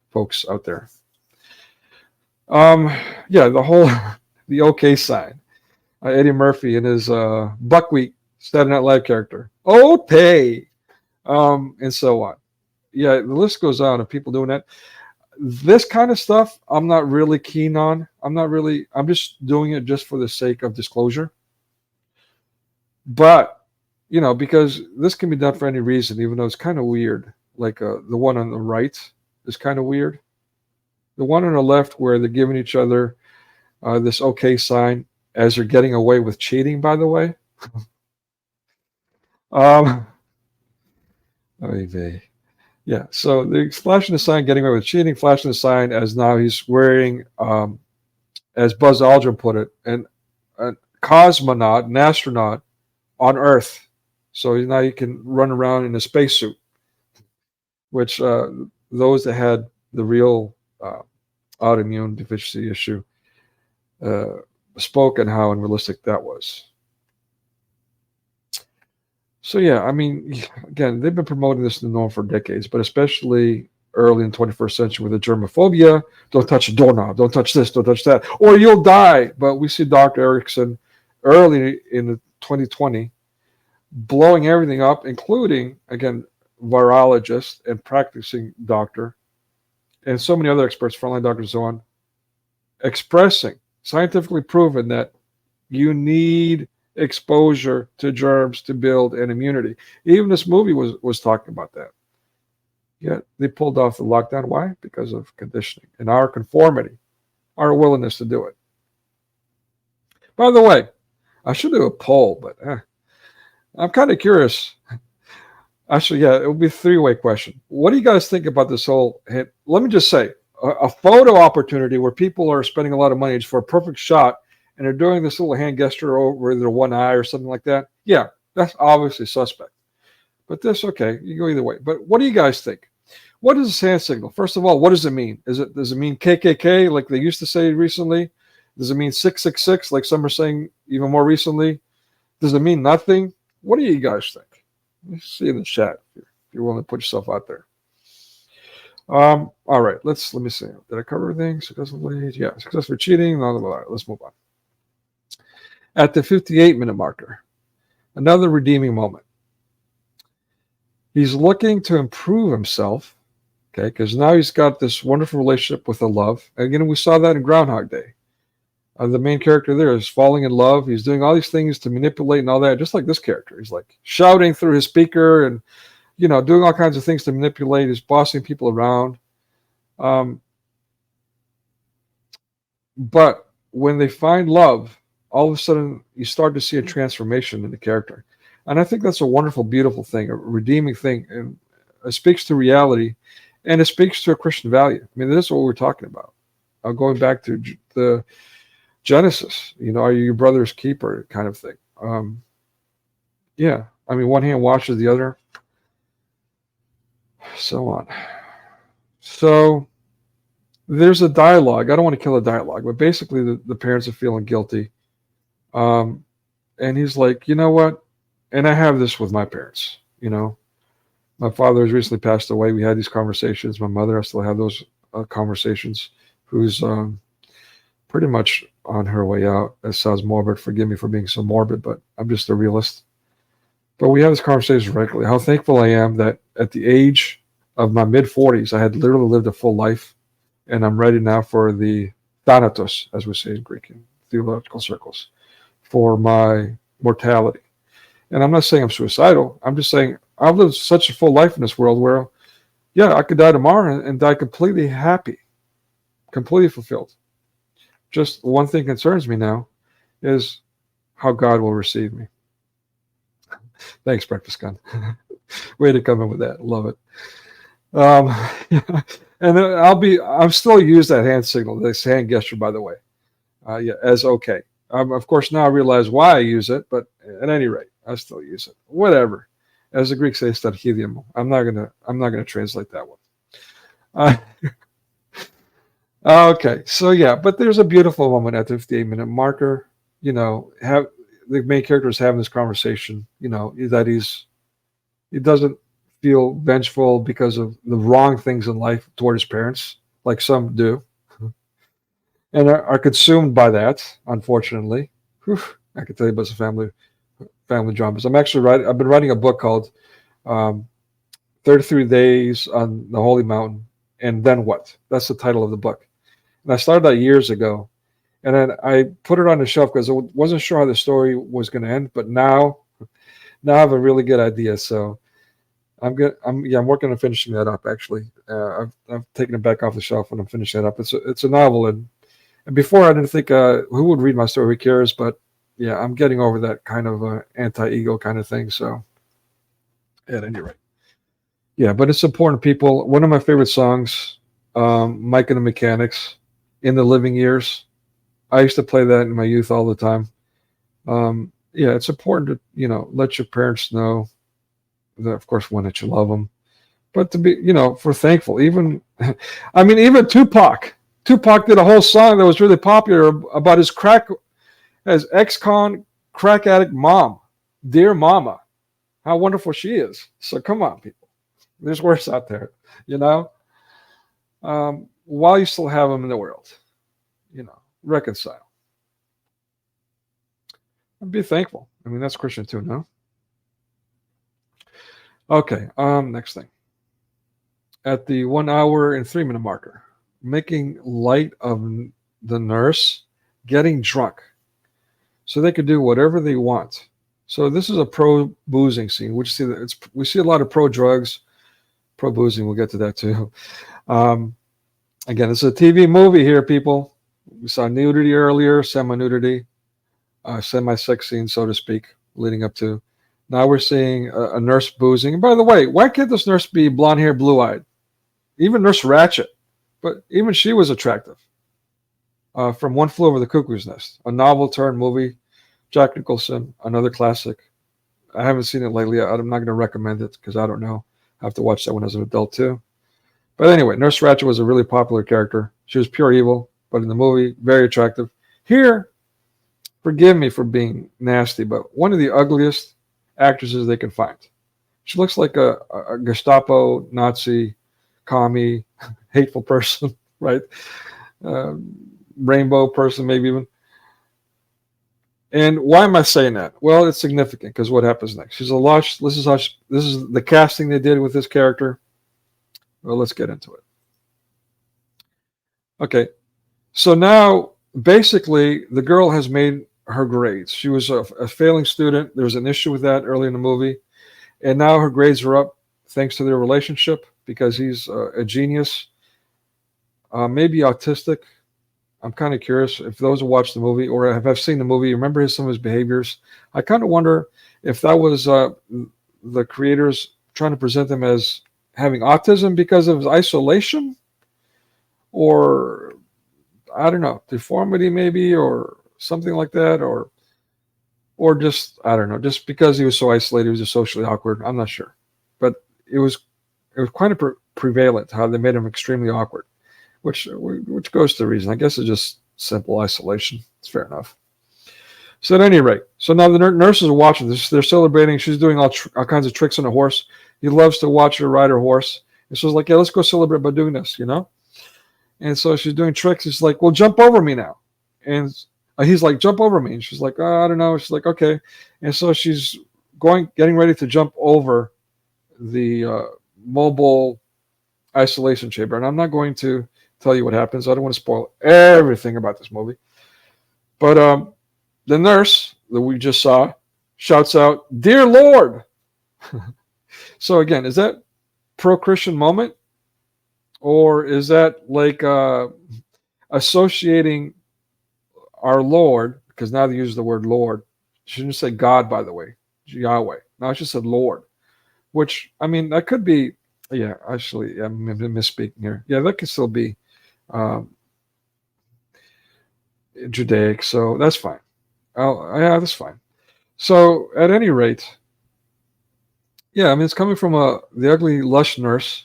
S3: folks out there. Yeah, the OK sign. Eddie Murphy and his buckwheat Saturday Night Live character. Okay, and so on. Yeah, the list goes on of people doing that. This kind of stuff, I'm not really keen on. I'm just doing it just for the sake of disclosure. But, because this can be done for any reason, even though it's kind of weird. Like the one on the right is kind of weird. The one on the left where they're giving each other this OK sign as they're getting away with cheating, by the way. Yeah, so they're flashing the sign, getting away with cheating, flashing the sign as now he's wearing, as Buzz Aldrin put it, a cosmonaut, an astronaut on Earth. So now he can run around in a spacesuit, which those that had the real autoimmune deficiency issue spoke on how unrealistic that was. So yeah, I mean, again, they've been promoting this in the norm for decades, but especially early in the 21st century with the germaphobia. Don't touch the doorknob. Don't touch this. Don't touch that. Or you'll die. But we see Dr. Erickson early in the 2020 blowing everything up, including, again, virologist and practicing doctor, and so many other experts, frontline doctors and so on, expressing, scientifically proven that you need exposure to germs to build an immunity. Even this movie was talking about that. Yet they pulled off the lockdown. Why? Because of conditioning and our conformity, our willingness to do it. By the way, I should do a poll, but I'm kind of curious. Actually, yeah, it will be a three-way question. What do you guys think about this whole hit? Let me just say, a photo opportunity where people are spending a lot of money for a perfect shot and they're doing this little hand gesture over their one eye or something like that. Yeah, That's obviously suspect. But that's okay. You go either way. But what do you guys think? What is a hand signal? First of all, what does it mean? Does it mean KKK like they used to say recently? Does it mean 666 like some are saying even more recently? Does it mean nothing? What do you guys think? Let me see in the chat if you're willing to put yourself out there. All right, let me see. Did I cover everything? Successfully? Yeah, successful cheating. Blah, blah, blah. Let's move on. At the 58-minute marker, another redeeming moment. He's looking to improve himself, okay, because now he's got this wonderful relationship with a love. Again, we saw that in Groundhog Day. The main character there is falling in love. He's doing all these things to manipulate and all that, just like this character. He's like shouting through his speaker and, doing all kinds of things to manipulate. He's bossing people around. But when they find love, all of a sudden you start to see a transformation in the character. And I think that's a wonderful, beautiful thing, a redeeming thing. And it speaks to reality, and it speaks to a Christian value. I mean, this is what we're talking about. Going back to the Genesis, are you your brother's keeper kind of thing. Yeah, I mean, one hand washes the other, so on. So there's a dialogue. I don't want to kill a dialogue, but basically the parents are feeling guilty. And he's like, you know what? And I have this with my parents, My father has recently passed away. We had these conversations. My mother, I still have those conversations, who's pretty much on her way out. That sounds morbid. Forgive me for being so morbid, but I'm just a realist. But we have this conversation regularly. How thankful I am that at the age of my mid-40s, I had literally lived a full life, and I'm ready now for the thanatos, as we say in Greek, in theological circles, for my mortality. And I'm not saying I'm suicidal. I'm just saying I've lived such a full life in this world where, yeah, I could die tomorrow and die completely happy, completely fulfilled. Just one thing concerns me now is how God will receive me. Thanks, Breakfast Gun. Way to come in with that. Love it. And I'm still use that hand signal, this hand gesture, by the way, as okay. Of course, now I realize why I use it, but at any rate, I still use it. Whatever. As the Greeks say, stadhidium. I'm not gonna translate that one. Okay, so yeah, but there's a beautiful moment at the 58-minute marker. The main character is having this conversation. That he doesn't feel vengeful because of the wrong things in life toward his parents, like some do, and are consumed by that. Unfortunately, whew, I can tell you about some family dramas. I've been writing a book called 33 Days on the Holy Mountain, and Then What? That's the title of the book. And I started that years ago, and then I put it on the shelf because I wasn't sure how the story was going to end. But now I have a really good idea. So I'm working on finishing that up. Actually, I've taken it back off the shelf and I'm finishing it up. It's a novel, and before I didn't think who would read my story, who cares? But yeah, I'm getting over that kind of anti-ego kind of thing. So at any rate, yeah, but it's important, people. One of my favorite songs, Mike and the Mechanics, In the Living Years. I used to play that in my youth all the time. Yeah, it's important to, let your parents know that, of course, one, that you love them, but to be, for thankful. Even Tupac did a whole song that was really popular about his ex-con crack addict mom, Dear Mama, how wonderful she is. So come on, people. There's worse out there, while you still have them in the world, reconcile. And be thankful. I mean, that's Christian too, no? Okay, next thing. At the 1 hour and 3 minute marker, making light of the nurse getting drunk so they could do whatever they want. So this is a pro-boozing scene. We see a lot of pro-drugs, pro-boozing. We'll get to that too. Again, it's a TV movie here, people. We saw nudity earlier, semi-nudity, semi-sex scene, so to speak, leading up to. Now we're seeing a nurse boozing. And by the way, why can't this nurse be blonde hair, blue-eyed? Even Nurse Ratched, but even she was attractive. From One Flew Over the Cuckoo's Nest, a novel turned movie. Jack Nicholson, another classic. I haven't seen it lately. I'm not going to recommend it because I don't know. I have to watch that one as an adult too. But anyway, Nurse Ratched was a really popular character. She was pure evil, but in the movie, very attractive. Here, forgive me for being nasty, but one of the ugliest actresses they can find. She looks like a Gestapo, Nazi, commie, hateful person, right? Rainbow person, maybe even. And why am I saying that? Well, it's significant because what happens next? She's a lush. This is the casting they did with this character. Well, let's get into it. Okay, so now basically the girl has made her grades. She was a failing student. There was an issue with that early in the movie, and now her grades are up thanks to their relationship because he's a genius, maybe autistic. I'm kind of curious if those who watch the movie or have seen the movie remember some of his behaviors. I kind of wonder if that was the creators trying to present him as having autism because of his isolation, or I don't know, deformity maybe, or something like that, or just I don't know, just because he was so isolated, he was just socially awkward. I'm not sure, but it was kind of prevalent how they made him extremely awkward. Which goes to the reason. I guess it's just simple isolation. It's fair enough. So at any rate, so now the nurses are watching this. They're celebrating. She's doing all kinds of tricks on a horse. He loves to watch her ride her horse. And so it's like, yeah, let's go celebrate by doing this, you know? And so she's doing tricks. He's like, well, jump over me now. And he's like, jump over me. And she's like, oh, I don't know. She's like, okay. And so she's getting ready to jump over the mobile isolation chamber. And I'm not going to tell you what happens. I don't want to spoil everything about this movie. But the nurse that we just saw shouts out, "Dear Lord." So again, is that pro-Christian moment? Or is that like associating our Lord, because now they use the word Lord. She didn't say God, by the way, Yahweh. Now she said Lord, which, I mean, that could be, yeah, actually, I'm misspeaking here. Yeah, that could still be Judaic, so that's fine. Yeah, that's fine. So at any rate, yeah, I mean, it's coming from the ugly lush nurse.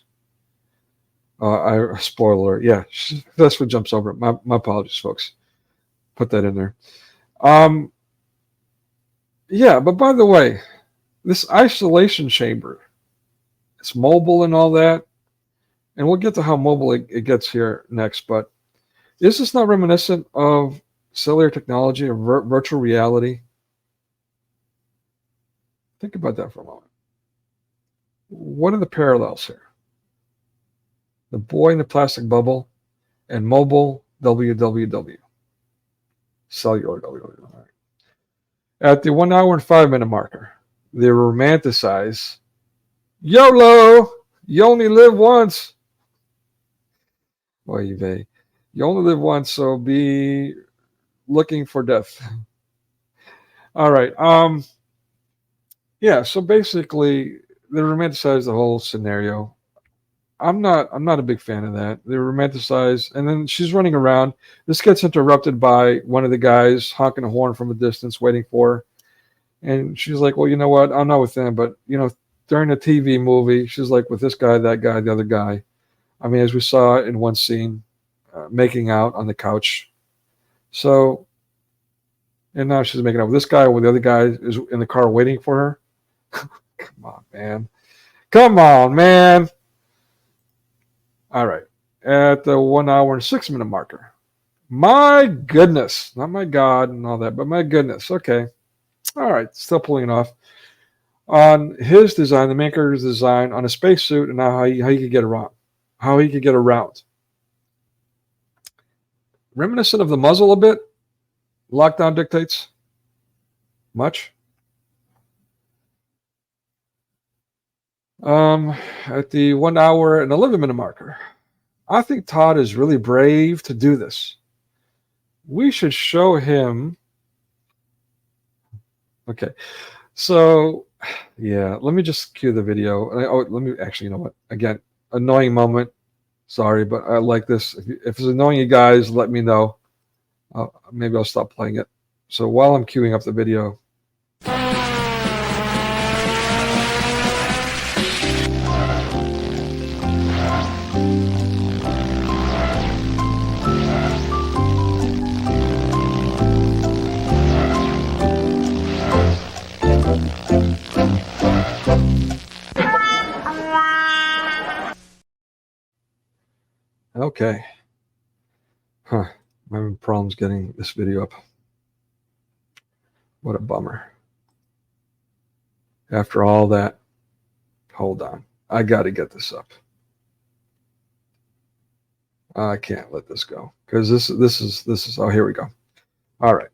S3: Spoiler alert. Yeah, that's what jumps over it. My apologies, folks. Put that in there. Yeah, but by the way, this isolation chamber, it's mobile and all that, and we'll get to how mobile it gets here next, but is this not reminiscent of cellular technology or virtual reality? Think about that for a moment. What are the parallels here? The boy in the plastic bubble and mobile www. Cellular www. Right. At the 1 hour and 5 minute marker, they romanticize YOLO! You only live once. Oy vey. You only live once, so be looking for death. All right. Yeah, so basically they romanticize the whole scenario. I'm not a big fan of that. They romanticize, and then she's running around. This gets interrupted by one of the guys honking a horn from a distance, waiting for her. And she's like, well, you know what? I'm not with them, but, you know, during the TV movie, she's like with this guy, that guy, the other guy. I mean, as we saw in one scene, making out on the couch. So, and now she's making out with this guy, while the other guy is in the car waiting for her. Come on, man. Come on, man. All right. At the 1 hour and 6 minute marker. My goodness. Not my God and all that, but my goodness. Okay. All right. Still pulling it off. On his design, the maker's design on a spacesuit, and now how he could get around. How he could get around. Reminiscent of the muzzle a bit. Lockdown dictates. Much. At the 1 hour and 11 minute marker, I think Todd is really brave to do this. We should show him. Okay, so yeah, let me just cue the video. Oh, let me actually, you know what? Again, annoying moment. Sorry, but I like this. If it's annoying you guys, let me know. Maybe I'll stop playing it. So while I'm queuing up the video. Okay. Huh. I'm having problems getting this video up. What a bummer. After all that, hold on. I got to get this up. I can't let this go because this is. Oh, here we go. All right.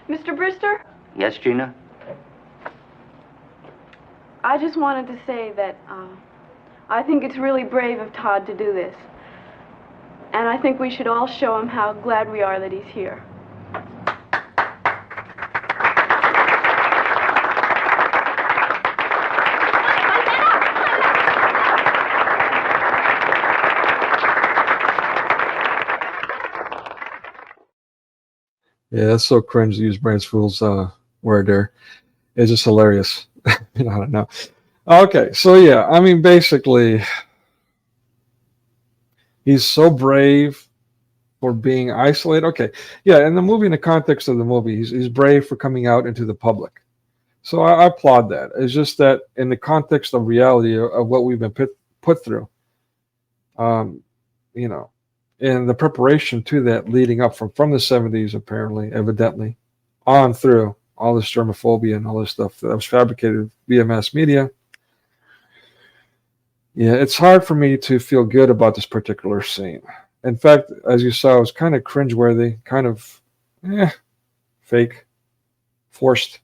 S1: Mr. Brister,
S11: Yes, Gina?
S1: I just wanted to say that I think it's really brave of Todd to do this. And I think we should all show him how glad we are that he's here.
S3: Yeah, that's so cringe to use Brains Fool's word there. It's just hilarious. I don't know. Okay, so yeah, I mean, basically, he's so brave for being isolated. Okay, yeah, in the movie, in the context of the movie, he's brave for coming out into the public. So I applaud that. It's just that in the context of reality of what we've been put through, you know, in the preparation to that leading up from the 70s, apparently, evidently, on through all this germaphobia and all this stuff that was fabricated via mass media. Yeah, it's hard for me to feel good about this particular scene. In fact, as you saw, it was kind of cringeworthy, kind of fake, forced.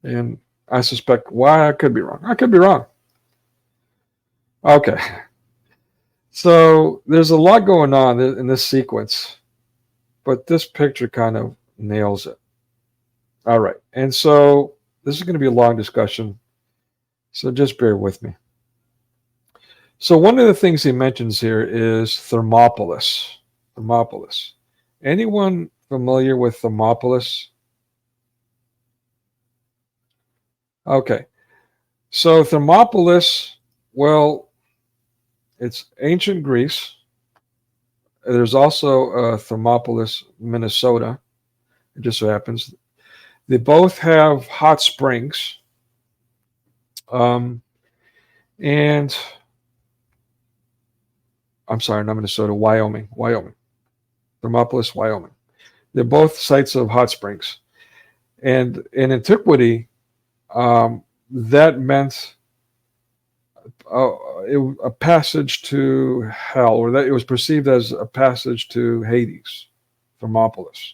S3: And I suspect why I could be wrong. I could be wrong. Okay. So there's a lot going on in this sequence, but this picture kind of nails it. All right. And so this is going to be a long discussion, so just bear with me. So one of the things he mentions here is Thermopolis. Thermopolis. Anyone familiar with Thermopolis? Okay. So Thermopolis, well, it's ancient Greece. There's also Thermopolis, Minnesota. It just so happens. They both have hot springs. And I'm sorry, not Minnesota, Wyoming. Thermopolis, Wyoming. They're both sites of hot springs. And in antiquity, that meant a passage to hell, or that it was perceived as a passage to Hades, Thermopolis.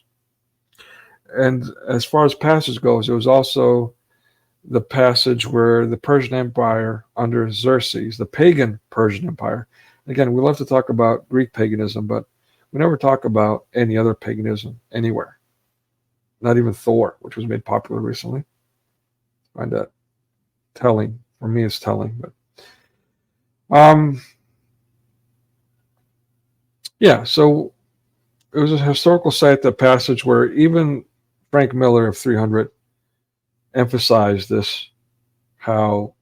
S3: And as far as passage goes, it was also the passage where the Persian Empire under Xerxes, the pagan Persian Empire. Again, we love to talk about Greek paganism, but we never talk about any other paganism anywhere. Not even Thor, which was made popular recently. I find that telling. For me, it's telling. But yeah, so it was a historical site, the passage where even Frank Miller of 300 emphasized this, how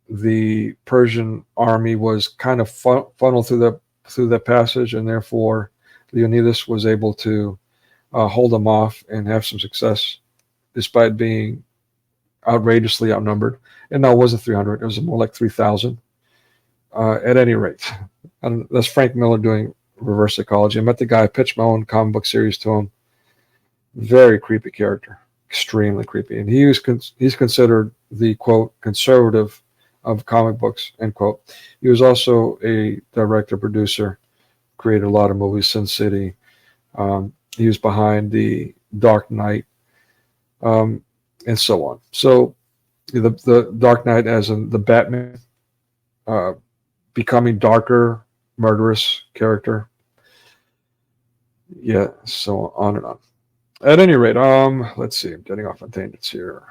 S3: the Persian army was kind of funneled through that passage, and therefore Leonidas was able to hold them off and have some success, despite being outrageously outnumbered. And no, it wasn't 300; it was more like 3,000. At any rate, and that's Frank Miller doing reverse psychology. I met the guy, I pitched my own comic book series to him. Very creepy character, extremely creepy, and he's considered the quote conservative of comic books, end quote. He was also a director, producer, created a lot of movies, Sin City. He was behind the Dark Knight, and so on. So the Dark Knight, as in the Batman, becoming darker, murderous character. Yeah, so on and on. At any rate, let's see, I'm getting off on tangents here.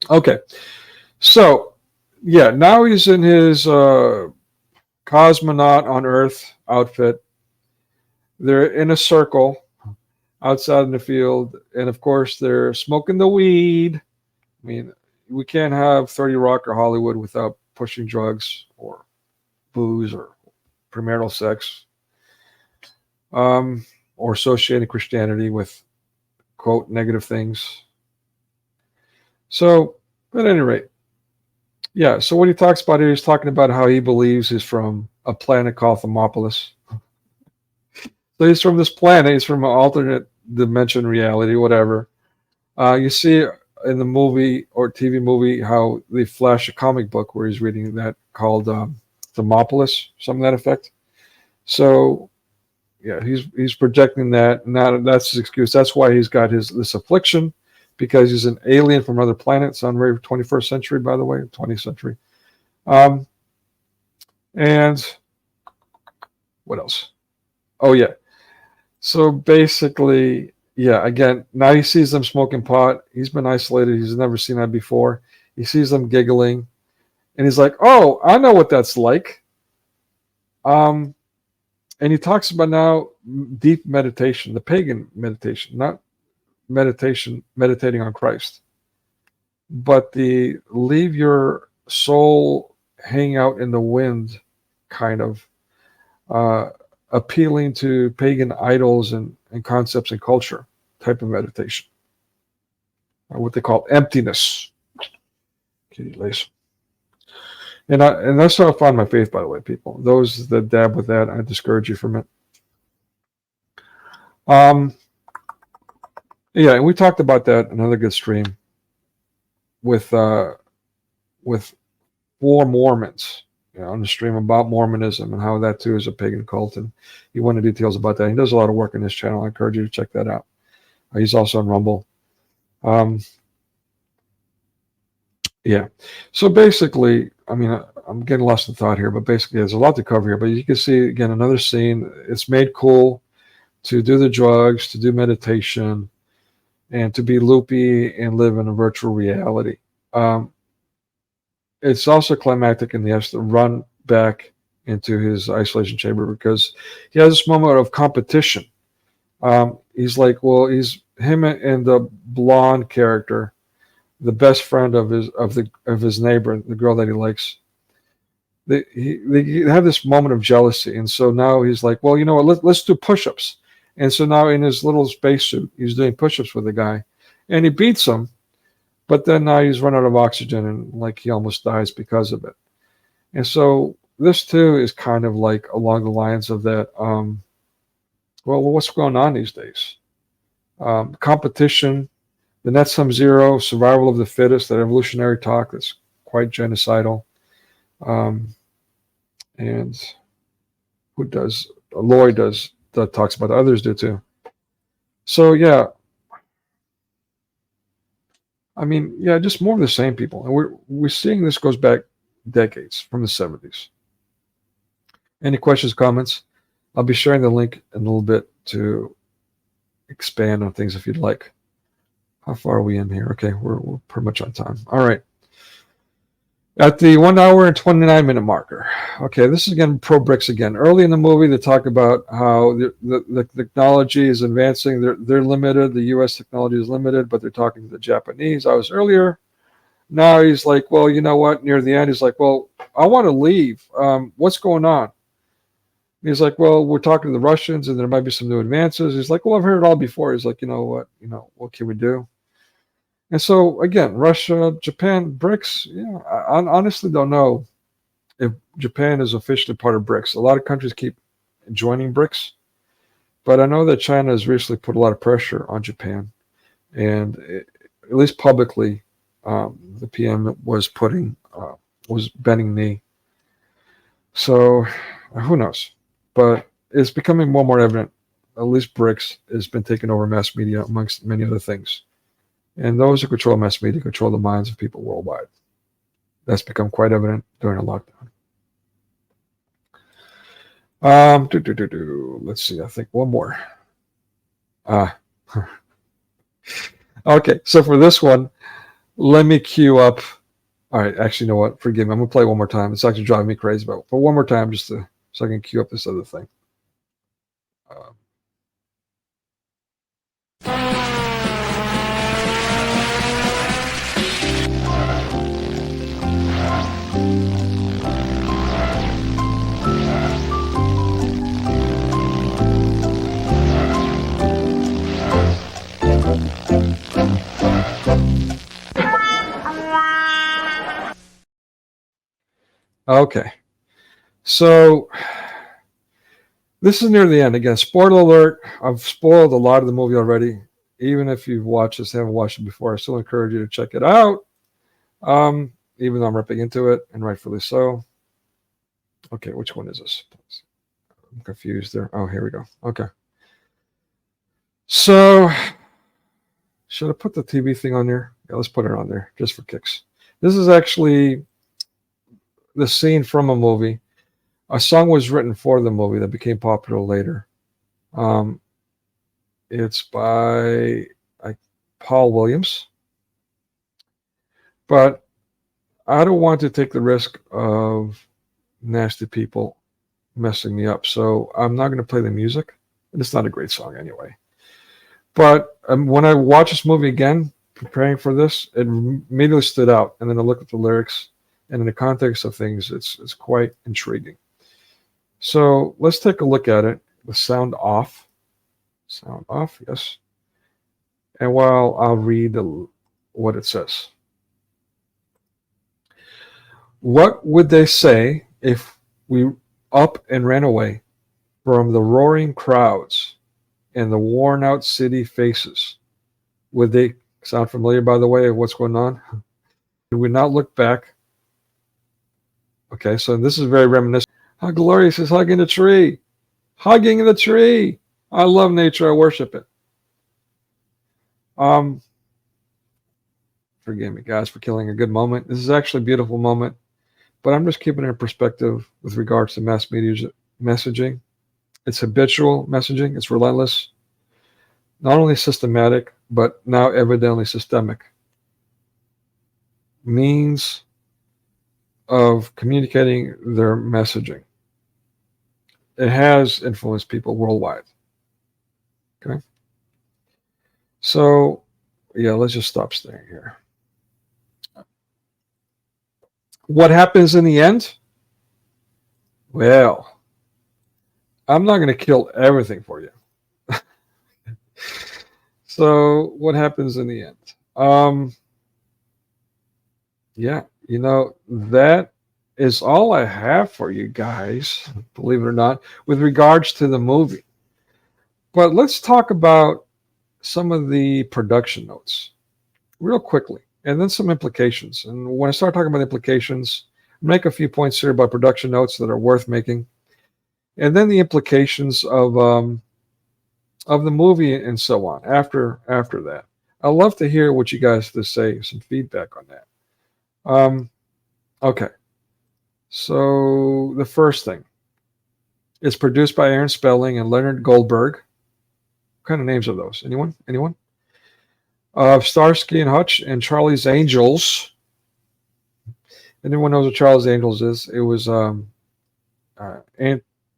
S3: Okay. So, yeah, now he's in his cosmonaut on Earth outfit. They're in a circle outside in the field, and of course, they're smoking the weed. I mean, we can't have 30 Rock or Hollywood without pushing drugs or booze or premarital sex, or associating Christianity with quote negative things. So, at any rate, yeah, so what he talks about here, he's talking about how he believes he's from a planet called Thermopolis. So he's from this planet, he's from an alternate dimension reality, whatever. You see in the movie or TV movie how they flash a comic book where he's reading that called Thermopolis, something to that effect. So, yeah, he's projecting that, and that's his excuse. That's why he's got this affliction, because he's an alien from another planet. It's on very 21st century, by the way, 20th century. And what else? Oh, yeah. So basically, yeah, again, now he sees them smoking pot. He's been isolated. He's never seen that before. He sees them giggling. And he's like, oh, I know what that's like. And he talks about now deep meditation, the pagan meditation, not meditating on Christ, but the leave your soul hang out in the wind kind of appealing to pagan idols and concepts and culture type of meditation, what they call emptiness. Kitty lace. And that's how I found my faith, by the way, people. Those that dab with that, I discourage you from it. Yeah, and we talked about that another good stream with 4 Mormons, on the stream about Mormonism and how that too is a pagan cult, and he went into details about that. He does a lot of work on his channel. I encourage you to check that out. He's also on Rrummble. Yeah, so basically, I mean, I'm getting lost in thought here, but basically there's a lot to cover here. But you can see, again, another scene. It's made cool to do the drugs, to do meditation, and to be loopy and live in a virtual reality. It's also climactic, and he has to run back into his isolation chamber because he has this moment of competition. He's like, well, he's him and the blonde character, the best friend of his neighbor, the girl that he likes. They have this moment of jealousy, and so now he's like, well, you know what? Let's do push-ups. And so now in his little spacesuit, he's doing push-ups with the guy, and he beats him. But then now he's run out of oxygen, and like he almost dies because of it. And so this too is kind of like along the lines of that. Well, what's going on these days? Competition, the net sum zero, survival of the fittest, that evolutionary talk that's quite genocidal. And who does? Lloyd does. That talks about, others do too. So yeah, I mean, yeah, just more of the same people, and we're seeing this goes back decades, from the 70s. Any questions, comments? I'll be sharing the link in a little bit to expand on things if you'd like. How far are we in here? Okay, we're pretty much on time. All right. At the 1 hour and 29-minute marker. Okay, this is again pro BRICS again. Early in the movie, they talk about how the technology is advancing. They're limited. The U.S. technology is limited, but they're talking to the Japanese. I was earlier. Now he's like, well, you know what? Near the end, he's like, well, I want to leave. What's going on? He's like, well, we're talking to the Russians, and there might be some new advances. He's like, well, I've heard it all before. He's like, you know what? What can we do? And so, again, Russia, Japan, BRICS, I honestly don't know if Japan is officially part of BRICS. A lot of countries keep joining BRICS, but I know that China has recently put a lot of pressure on Japan. And at least publicly, the PM was bending knee. So, who knows? But it's becoming more and more evident, at least BRICS has been taking over mass media amongst many other things. And those who control mass media control the minds of people worldwide. That's become quite evident during a lockdown. Let's see, I think one more. Okay, so for this one, let me queue up. All right, actually, you know what? Forgive me. I'm going to play one more time. It's actually driving me crazy, but for one more time, just so I can queue up this other thing. Okay. So this is near the end. Again, spoiler alert. I've spoiled a lot of the movie already. Even if you've watched this, haven't watched it before, I still encourage you to check it out. Even though I'm ripping into it, and rightfully so. Okay, which one is this? I'm confused there. Oh, here we go. Okay. So, should I put the TV thing on there? Yeah, let's put it on there, just for kicks. This is actually the scene from a movie. A song was written for the movie that became popular later. It's by Paul Williams. But I don't want to take the risk of nasty people messing me up. So I'm not going to play the music. And it's not a great song anyway. But when I watched this movie again, preparing for this, it immediately stood out. And then I looked at the lyrics. And in the context of things, it's quite intriguing. So let's take a look at it. The sound off. Sound off, yes. And while I'll read what it says. What would they say if we up and ran away from the roaring crowds and the worn-out city faces? Would they sound familiar, by the way, of what's going on? Would we not look back? Okay, so this is very reminiscent. How glorious is hugging the tree. Hugging the tree. I love nature. I worship it. Forgive me, guys, for killing a good moment. This is actually a beautiful moment. But I'm just keeping it in perspective with regards to mass media messaging. It's habitual messaging. It's relentless. Not only systematic, but now evidently systemic. Means of communicating their messaging. It has influenced people worldwide. Okay? So, yeah, let's just stop staring here. What happens in the end? Well, I'm not going to kill everything for you. So, what happens in the end? Yeah, you know, that is all I have for you guys, believe it or not, with regards to the movie. But let's talk about some of the production notes real quickly, and then some implications. And when I start talking about implications, make a few points here about production notes that are worth making, and then the implications of the movie and so on after that. I'd love to hear what you guys have to say, some feedback on that. Okay. So the first thing is produced by Aaron Spelling and Leonard Goldberg. What kind of names are those? Anyone? Starsky and Hutch and Charlie's Angels. Anyone knows what Charlie's Angels is? It was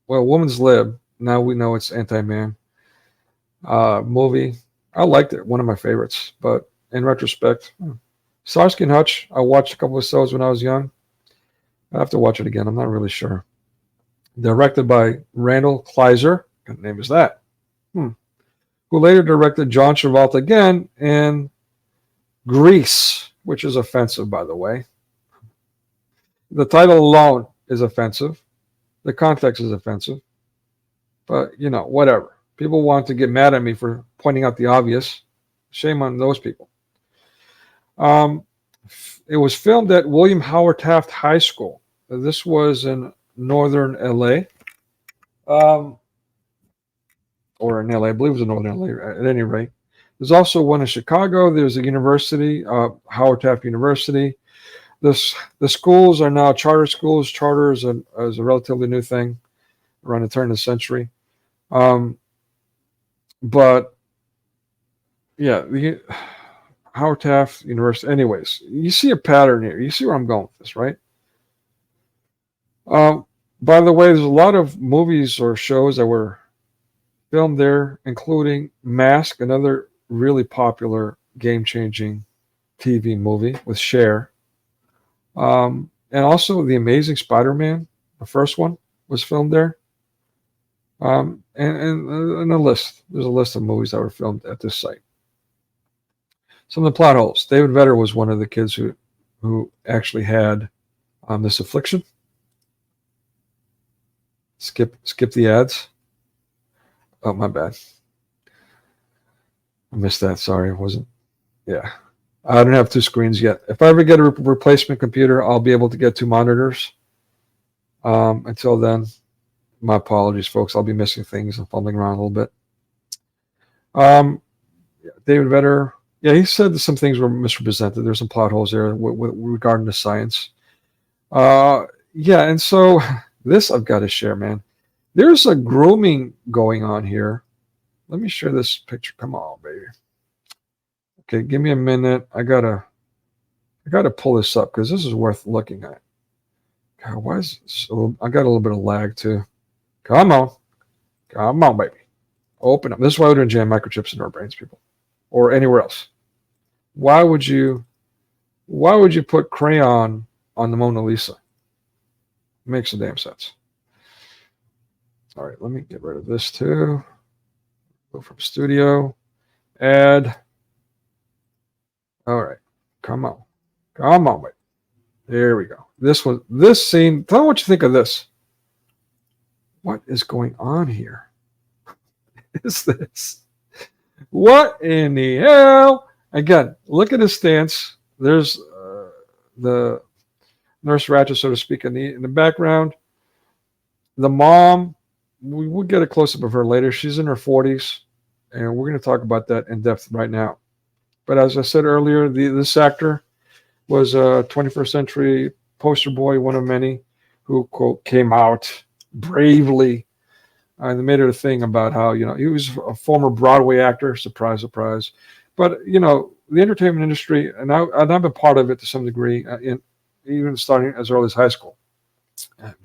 S3: Woman's Lib. Now we know it's Anti-Man. Movie. I liked it. One of my favorites. But in retrospect, Starsky and Hutch. I watched a couple of episodes when I was young. I have to watch it again. I'm not really sure. Directed by Randall Kleiser. What kind of name is that? Who later directed John Travolta again in Grease, which is offensive, by the way. The title alone is offensive. The context is offensive. But, you know, whatever. People want to get mad at me for pointing out the obvious. Shame on those people. It was filmed at William Howard Taft High School. This was in northern LA. Or in LA. I believe it was in northern LA at any rate. There's also one in Chicago. There's a university, Howard Taft University. The schools are now charter schools. Charter is a relatively new thing around the turn of the century. But, yeah, the Howard Taft University. Anyways, you see a pattern here. You see where I'm going with this, right? By the way, there's a lot of movies or shows that were filmed there, including Mask, another really popular game-changing TV movie with Cher. And also The Amazing Spider-Man, the first one, was filmed there. And a list. There's a list of movies that were filmed at this site. Some of the plot holes. David Vedder was one of the kids who actually had this affliction. Skip the ads. Oh, my bad. I missed that. Sorry, I wasn't. Yeah. I don't have two screens yet. If I ever get a replacement computer, I'll be able to get two monitors. Until then, my apologies, folks. I'll be missing things and fumbling around a little bit. David Vedder, yeah, he said that some things were misrepresented. There's some plot holes there regarding the science. Yeah, and so this I've got to share, man. There's a grooming going on here. Let me share this picture. Come on, baby. Okay, give me a minute. I gotta pull this up because this is worth looking at. God, why is this I got a little bit of lag too. Come on, baby. Open up. This is why we don't jam microchips into our brains, people, or anywhere else. Why would you put crayon on the Mona Lisa? Makes some damn sense. All right, let me get rid of this too. Go from studio, add. All right, come on, wait. There we go. This scene. Tell me what you think of this. What is going on here? Is this? What in the hell? Again, look at his stance. There's the Nurse Ratched, so to speak, in the background. The mom, we will get a close-up of her later. She's in her 40s, and we're going to talk about that in depth right now. But as I said earlier, this actor was a 21st century poster boy, one of many, who, quote, came out bravely. They made it a thing about how, he was a former Broadway actor, surprise, surprise. But, the entertainment industry, and I've been part of it to some degree, even starting as early as high school,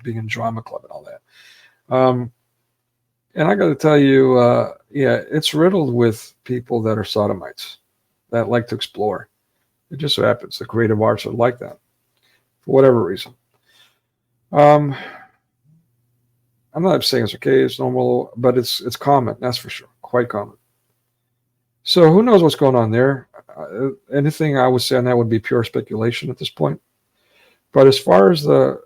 S3: being in drama club and all that. And I got to tell you, it's riddled with people that are sodomites, that like to explore. It just so happens the creative arts are like that, for whatever reason. I'm not saying it's okay, it's normal, but it's common, that's for sure, quite common. So who knows what's going on there? Anything I would say on that would be pure speculation at this point. But as far as the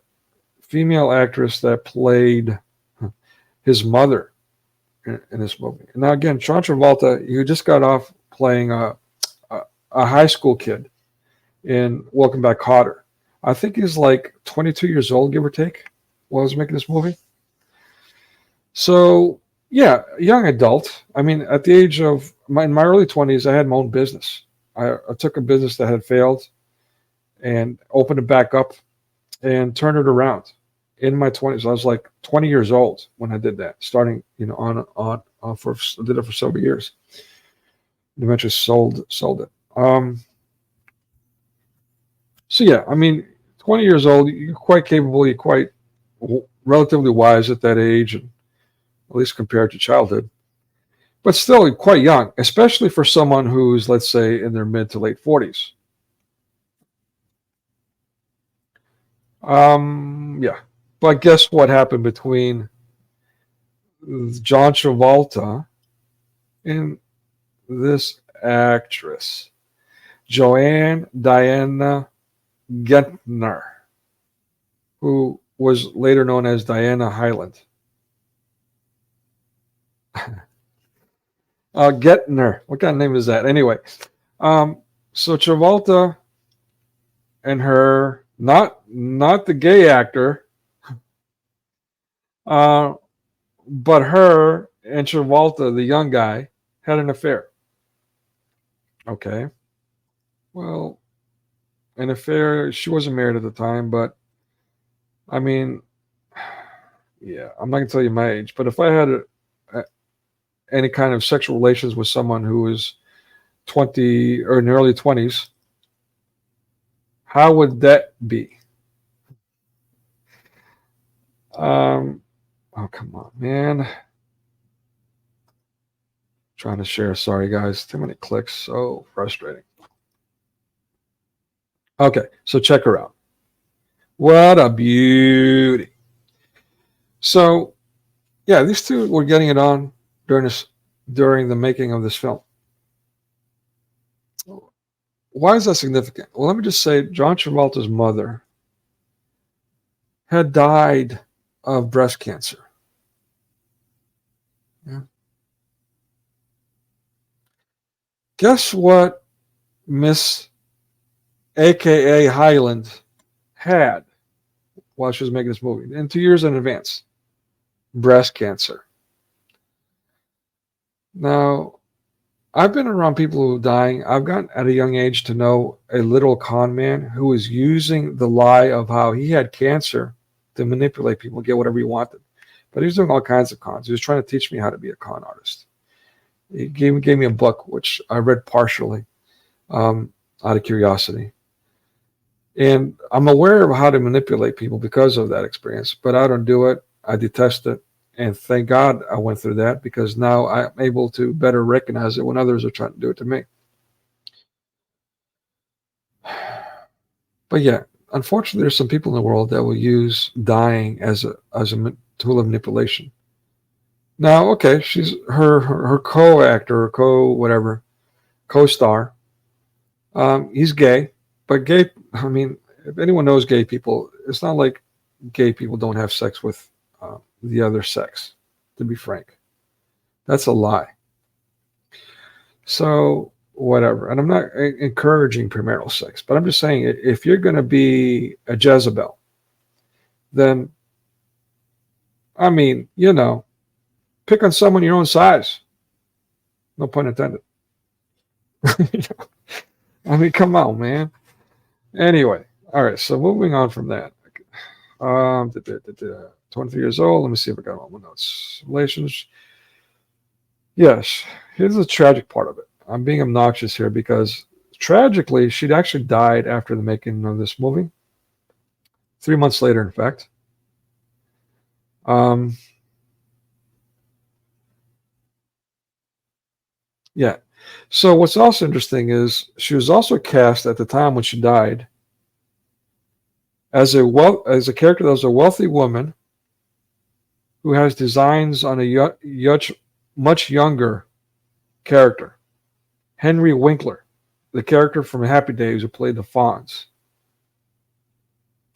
S3: female actress that played his mother in this movie, now again, John Travolta, you just got off playing a high school kid in Welcome Back, Kotter. I think he's like 22 years old, give or take, while I was making this movie. So, yeah, young adult. I mean, at the age of, in my early 20s, I had my own business. I took a business that had failed and opened it back up and turned it around. In my 20s, I was like 20 years old when I did that, starting, I did it for several years. Eventually sold it. So yeah, I mean, 20 years old, you're quite capable, you're quite relatively wise at that age, and at least compared to childhood, but still quite young, especially for someone who's, let's say, in their mid to late 40s. Yeah, but guess what happened between John Travolta and this actress, Joanne Diana Gentner, who was later known as Diana Hyland. Gentner, what kind of name is that? Anyway, so Travolta and her, not the gay actor, but her and Travolta, the young guy, had an affair. Okay. Well, an affair, she wasn't married at the time, but I mean, yeah, I'm not going to tell you my age, but if I had any kind of sexual relations with someone who was 20 or in the early 20s, how would that be? Oh, come on, man. Trying to share. Sorry, guys. Too many clicks. So frustrating. Okay, so check her out. What a beauty. So, yeah, these two were getting it on during the making of this film. Why is that significant? Well, let me just say, John Travolta's mother had died of breast cancer. Yeah. Guess what Miss AKA Highland had while she was making this movie, and 2 years in advance? Breast cancer. Now, I've been around people who are dying. I've gotten at a young age to know a literal con man who was using the lie of how he had cancer to manipulate people, get whatever he wanted. But he was doing all kinds of cons. He was trying to teach me how to be a con artist. He gave me a book, which I read partially out of curiosity. And I'm aware of how to manipulate people because of that experience, but I don't do it. I detest it. And thank God I went through that, because now I'm able to better recognize it when others are trying to do it to me. But yeah, unfortunately, there's some people in the world that will use dying as a tool of manipulation. Now, okay, she's her co-actor or co-star. He's gay, but gay. I mean, if anyone knows gay people, it's not like gay people don't have sex with the other sex. To be frank, that's a lie. So whatever, and I'm not encouraging premarital sex, but I'm just saying, if you're going to be a Jezebel, then I mean, pick on someone your own size. No pun intended. I mean, come on, man. Anyway, all right. So moving on from that. 23 years old. Let me see if I got all my notes. Relations. Yes. Here's the tragic part of it. I'm being obnoxious here because tragically, she'd actually died after the making of this movie. 3 months later, in fact. Yeah. So what's also interesting is she was also cast at the time when she died as a character that was a wealthy woman who has designs on a much younger character, Henry Winkler, the character from Happy Days who played the Fonz.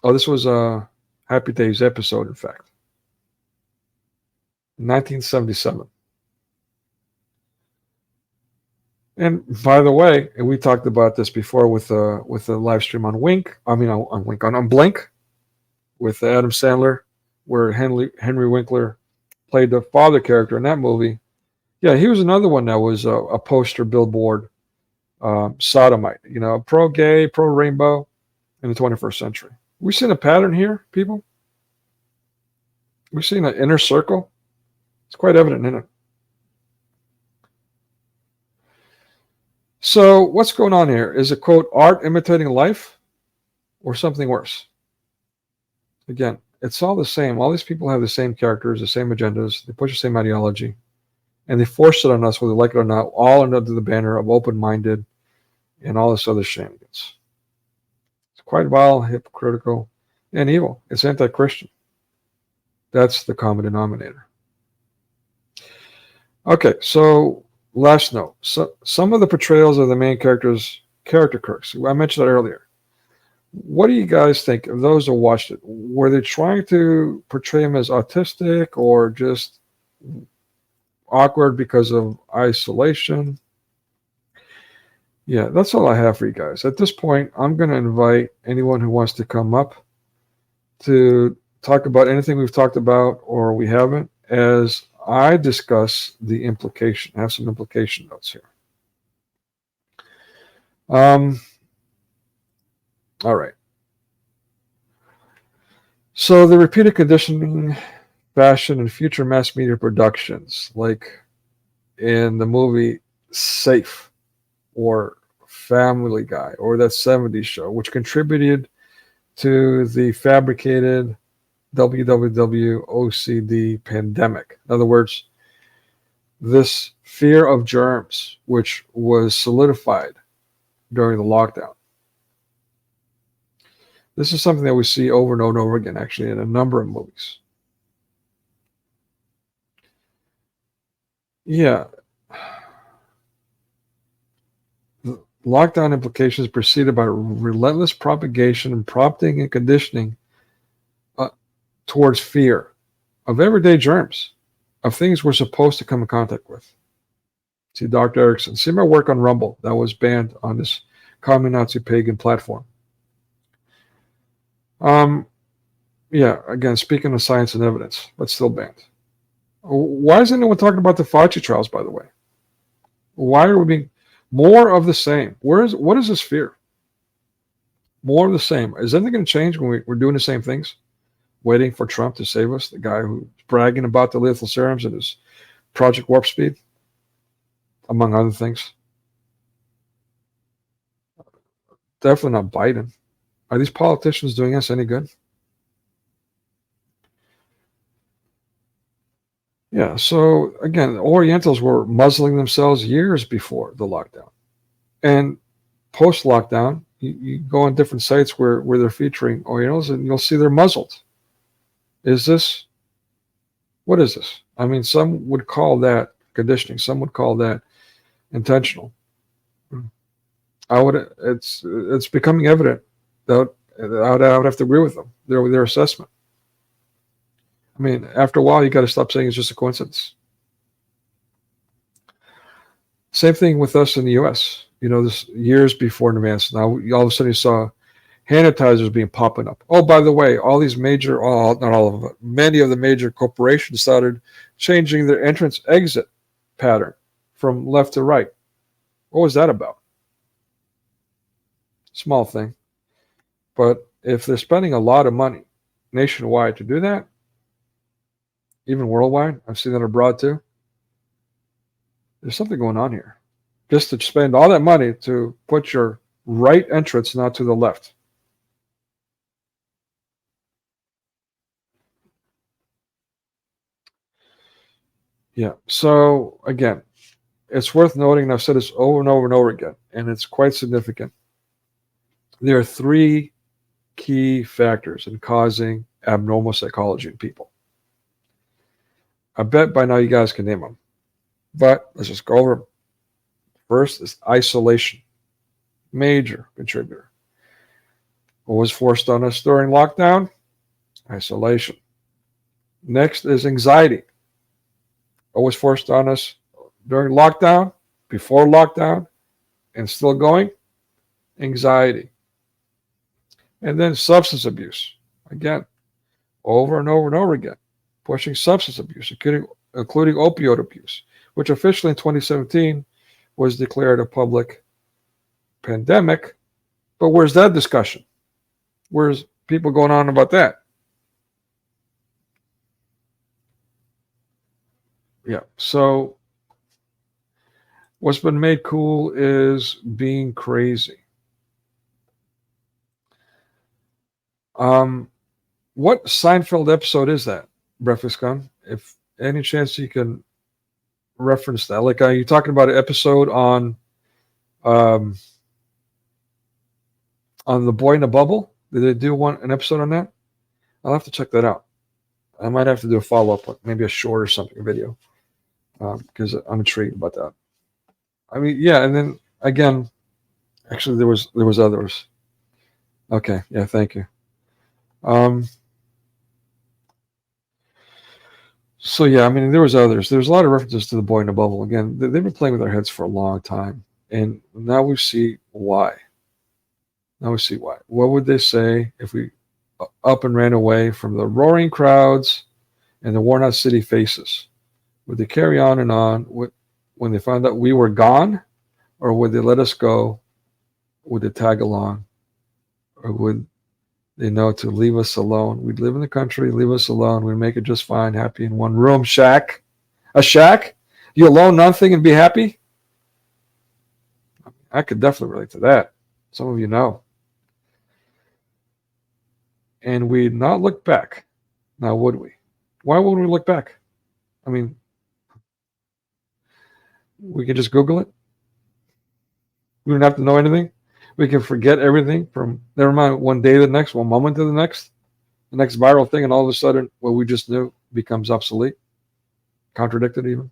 S3: Oh, this was a Happy Days episode, in fact, 1977. And by the way, and we talked about this before with the live stream on on Blink with Adam Sandler, where Henry Winkler played the father character in that movie. Yeah, he was another one that was a poster billboard sodomite. Pro-gay, pro-rainbow in the 21st century. We seen a pattern here, people. We've seen an inner circle. It's quite evident in it. So what's going on here? Is it, quote, art imitating life or something worse? Again, it's all the same. All these people have the same characters, the same agendas. They push the same ideology. And they force it on us, whether we like it or not, all under the banner of open-minded and all this other shenanigans. It's quite vile, hypocritical, and evil. It's anti-Christian. That's the common denominator. Okay, so last note. So some of the portrayals of the main characters' character quirks. I mentioned that earlier. What do you guys think of those who watched it? Were they trying to portray him as autistic or just awkward because of isolation? Yeah, that's all I have for you guys. At this point, I'm going to invite anyone who wants to come up to talk about anything we've talked about or we haven't, as I discuss the implication. I have some implication notes here. All right. So the repeated conditioning, fashion, and future mass media productions, like in the movie Safe or Family Guy or that 70s show, which contributed to the fabricated WWOCD pandemic. In other words, this fear of germs, which was solidified during the lockdown. This is something that we see over and over and over again, actually, in a number of movies. Yeah. The lockdown implications preceded by relentless propagation and prompting and conditioning towards fear of everyday germs. of things we're supposed to come in contact with. See Dr. Erickson. See my work on Rrummble that was banned on this Commi-Natzi-pagan platform. Yeah, again, speaking of science and evidence, but still banned. Why isn't anyone talking about the Fauci trials, by the way? Why are we being more of the same? What is this fear? More of the same. Is anything going to change when we're doing the same things? Waiting for Trump to save us, the guy who's bragging about the lethal serums and his Project Warp Speed, among other things. Definitely not Biden. Are these politicians doing us any good? Yeah, so again, the Orientals were muzzling themselves years before the lockdown. And post-lockdown, you go on different sites where they're featuring Orientals and you'll see they're muzzled. What is this? I mean, some would call that conditioning. Some would call that intentional. It's becoming evident that I would have to agree with them, their assessment. I mean, after a while, you got to stop saying it's just a coincidence. Same thing with us in the U.S. You know, this years before in advance. Now, all of a sudden, you saw hand sanitizers being popping up. Oh, by the way, all these major, not all of them, many of the major corporations started changing their entrance-exit pattern from left to right. What was that about? Small thing. But if they're spending a lot of money nationwide to do that, even worldwide, I've seen that abroad too, there's something going on here. Just to spend all that money to put your right entrance not to the left. Yeah, so again, it's worth noting, and I've said this over and over and over again, and it's quite significant. There are three key factors in causing abnormal psychology in people. I bet by now you guys can name them, but let's just go over them. First is isolation, major contributor. What was forced on us during lockdown? Isolation. Next is anxiety. What was forced on us during lockdown, before lockdown, and still going? Anxiety. And then substance abuse. Again, over and over and over again, pushing substance abuse, including opioid abuse, which officially in 2017 was declared a public pandemic. But where's that discussion? Where's people going on about that? Yeah, so what's been made cool is being crazy. What Seinfeld episode is that, Breakfast Gun? If any chance you can reference that. Like, are you talking about an episode on the Boy in the Bubble? Did they do an episode on that? I'll have to check that out. I might have to do a follow-up, maybe a short or something, a video, because I'm intrigued about that. I mean, yeah, and then again, actually there was others. Okay, yeah, thank you. So yeah, I mean, there was others. There's a lot of references to the Boy in the Bubble. Again, they've been playing with our heads for a long time, and now we see why. What would they say if we up and ran away from the roaring crowds and the worn out city faces? Would they carry on and on when they found out we were gone, or would they let us go? Would they tag along, or would they know to leave us alone? We'd live in the country, leave us alone. We'd make it just fine, happy in one room, shack. A shack? You alone, nothing, and be happy? I could definitely relate to that. Some of you know. And we'd not look back. Now, would we? Why wouldn't we look back? I mean, we can just Google it. We don't have to know anything. We can forget everything from, never mind, one day to the next, one moment to the next viral thing, and all of a sudden, what we just knew becomes obsolete, contradicted even.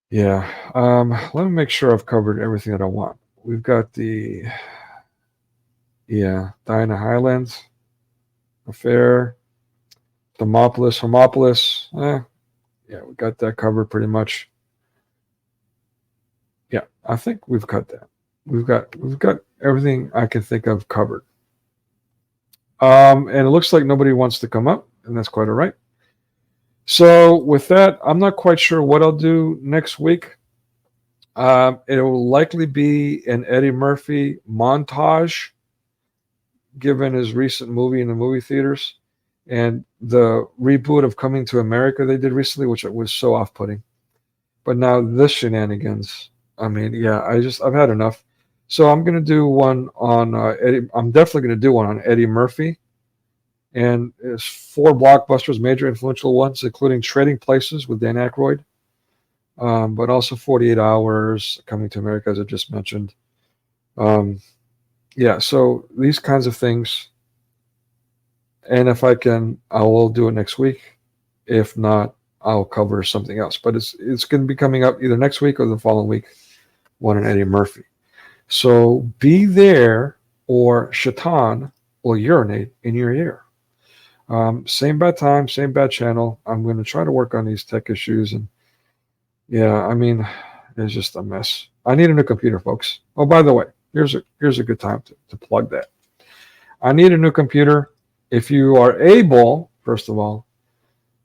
S3: Yeah, let me make sure I've covered everything that I want. We've got the, Diana Highlands affair. Thermopolis, Hermopolis. Yeah, we got that covered pretty much. Yeah, I think we've got that. We've got everything I can think of covered. And it looks like nobody wants to come up, and that's quite all right. So with that, I'm not quite sure what I'll do next week. It will likely be an Eddie Murphy montage, given his recent movie in the movie theaters and the reboot of Coming to America they did recently, which was so off-putting. But now this shenanigans, I mean, yeah, I've had enough. So I'm going to do one on Eddie. I'm definitely going to do one on Eddie Murphy. And it's 4 blockbusters, major influential ones, including Trading Places with Dan Aykroyd, but also 48 Hours, Coming to America, as I just mentioned. Yeah, so these kinds of things. And if I can, I will do it next week. If not, I'll cover something else. But it's going to be coming up either next week or the following week, one on Eddie Murphy. So be there or Shaitan will urinate in your ear. Same bad time, same bad channel. I'm going to try to work on these tech issues. And yeah, I mean, it's just a mess. I need a new computer, folks. Oh, by the way, here's a good time to plug that. I need a new computer. If you are able, first of all,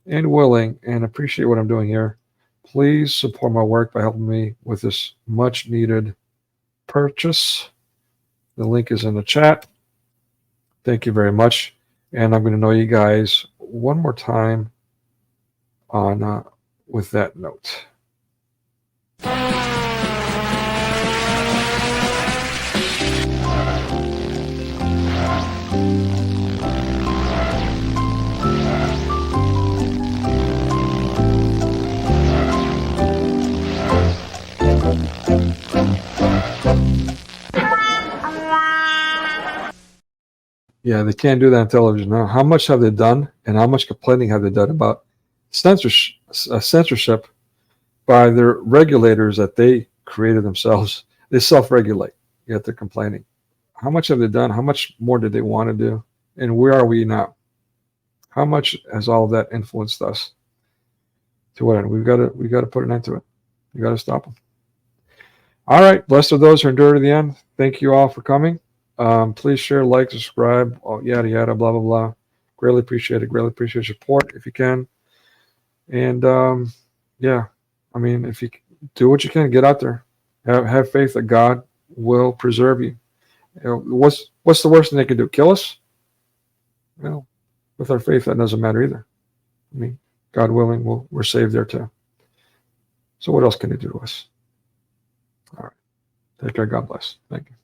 S3: and willing and appreciate what I'm doing here, please support my work by helping me with this much needed purchase. The link is in the chat. Thank you very much. And I'm going to know you guys one more time on with that note. Yeah, they can't do that on television now. How much have they done, and how much complaining have they done about censorship by their regulators that they created themselves? They self-regulate, yet they're complaining. How much have they done? How much more did they want to do? And where are we now? How much has all of that influenced us? To what end? We got to put an end to it. We got to stop them. All right, blessed are those who endure to the end. Thank you all for coming. Please share, like, subscribe, yada yada, blah blah blah. Greatly appreciate it. Greatly appreciate your support if you can. And yeah, I mean, if you do what you can, get out there. Have faith that God will preserve you. What's the worst thing they can do? Kill us? Well, with our faith, that doesn't matter either. I mean, God willing, we're saved there too. So what else can they do to us? All right. Take care. God bless. Thank you.